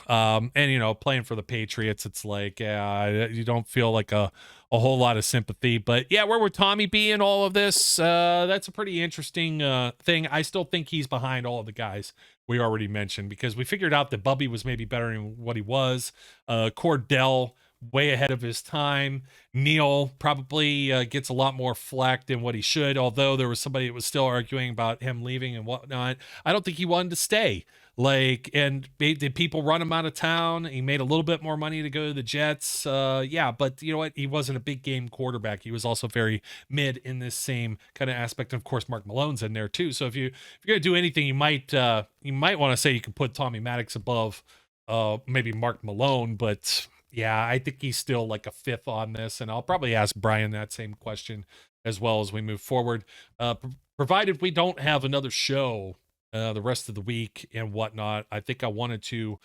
And playing for the Patriots, it's like, you don't feel like a whole lot of sympathy. But yeah, where would Tommy be in all of this? That's a pretty interesting thing. I still think he's behind all of the guys we already mentioned, because we figured out that Bubby was maybe better than what he was. Cordell, way ahead of his time. Neil probably gets a lot more flack than what he should, although there was somebody that was still arguing about him leaving and whatnot. I don't think he wanted to stay. And did people run him out of town? He made a little bit more money to go to the Jets. But you know what? He wasn't a big game quarterback. He was also very mid in this same kind of aspect. And of course, Mark Malone's in there too. So if you're going to do anything, you might want to say you can put Tommy Maddox above maybe Mark Malone, but yeah, I think he's still like a 5th on this, and I'll probably ask Brian that same question as well as we move forward. Provided we don't have another show the rest of the week and whatnot, I think I wanted to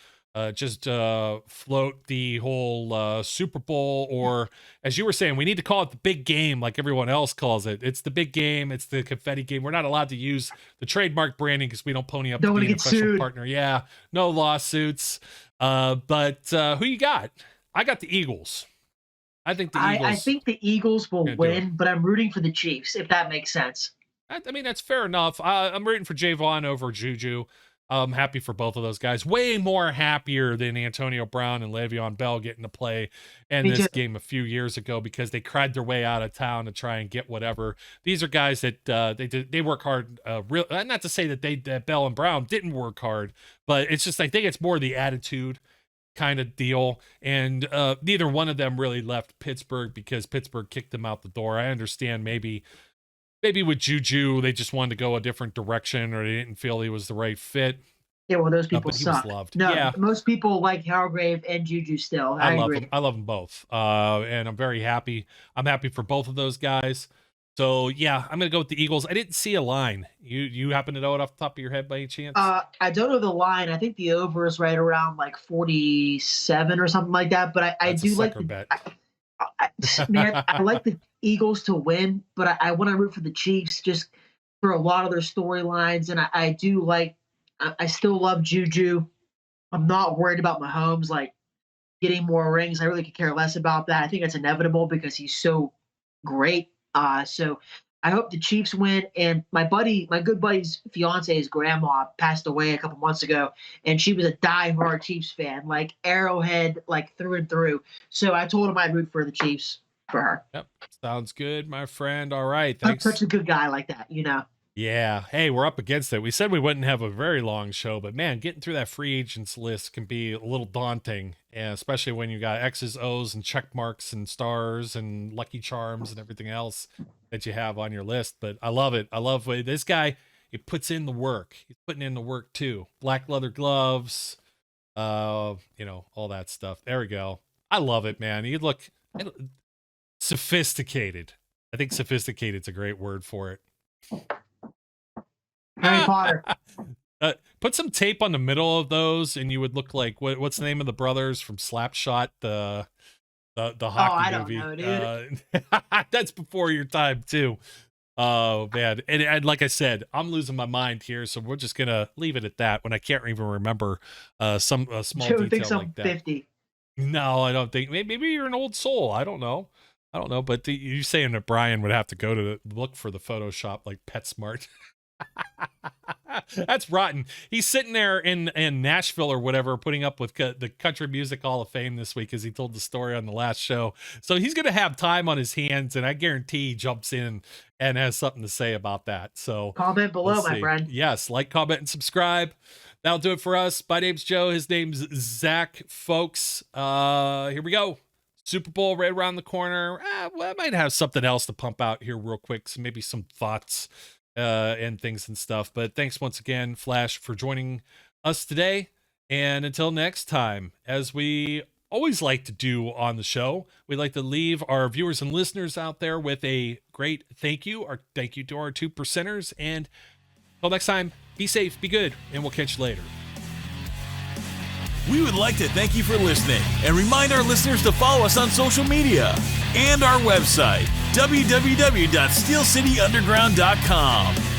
just float the whole Super Bowl, or as you were saying, we need to call it the big game like everyone else calls it. It's the big game. It's the confetti game. We're not allowed to use the trademark branding because we don't pony up to be an official partner. Yeah, no lawsuits. But who you got? I got the Eagles. I think the Eagles will win, but I'm rooting for the Chiefs, if that makes sense. I mean, that's fair enough. I'm rooting for Javon over Juju. I'm happy for both of those guys. Way more happier than Antonio Brown and Le'Veon Bell getting to play in this game a few years ago, because they cried their way out of town to try and get whatever. These are guys that they work hard. Not to say that Bell and Brown didn't work hard, but it's just I think it's more the attitude kind of deal. And neither one of them really left Pittsburgh because Pittsburgh kicked them out the door. I understand maybe with Juju, they just wanted to go a different direction, or they didn't feel he was the right fit. Yeah, well, those people suck. He was loved. No, yeah. Most people like Hargrave and Juju still. I love agree. them. I love them both. And I'm very happy. I'm happy for both of those guys. So yeah, I'm gonna go with the Eagles. I didn't see a line. You happen to know it off the top of your head by any chance? I don't know the line. I think the over is right around like 47 or something like that. But I That's do a like sucker bet. man, I like the Eagles to win, but I want to root for the Chiefs just for a lot of their storylines. And I do like. I still love Juju. I'm not worried about Mahomes like getting more rings. I really could care less about that. I think it's inevitable because he's so great. So I hope the Chiefs win. And my good buddy's fiance's grandma passed away a couple months ago, and she was a diehard Chiefs fan, like Arrowhead, like through and through. So I told him I'd root for the Chiefs for her. Yep, sounds good, my friend. All right, I'm thanks. such a good guy like that, you know. Yeah. Hey, we're up against it. We said we wouldn't have a very long show, but man, getting through that free agents list can be a little daunting, and especially when you got X's, O's, and check marks and stars and lucky charms and everything else that you have on your list. But I love it. I love this guy. He puts in the work. He's putting in the work too. Black leather gloves, all that stuff. There we go. I love it, man. You look sophisticated. I think sophisticated's a great word for it. Harry Potter. Put some tape on the middle of those, and you would look like what's the name of the brothers from Slapshot, the hockey movie? Don't know, dude. That's before your time too. Oh man, and like I said, I'm losing my mind here, so we're just gonna leave it at that. When I can't even remember some small Joe detail thinks I'm like that. 50. No, I don't think. Maybe you're an old soul. I don't know. But you saying that Brian would have to go to look for the Photoshop like PetSmart. That's rotten. He's sitting there in Nashville or whatever, putting up with the Country Music Hall of Fame this week as he told the story on the last show. So he's going to have time on his hands, and I guarantee he jumps in and has something to say about that. So Comment below, my friend. Yes, like, comment, and subscribe. That'll do it for us. My name's Joe. His name's Zach, folks. Here we go. Super Bowl right around the corner. Well, I might have something else to pump out here real quick. So maybe some thoughts and things and stuff. But thanks once again, Flash, for joining us today. And until next time, as we always like to do on the show, we'd like to leave our viewers and listeners out there with a great thank you. Our thank you to our 2 percenters. And until next time, be safe, be good, and we'll catch you later. We would like to thank you for listening and remind our listeners to follow us on social media and our website, www.steelcityunderground.com.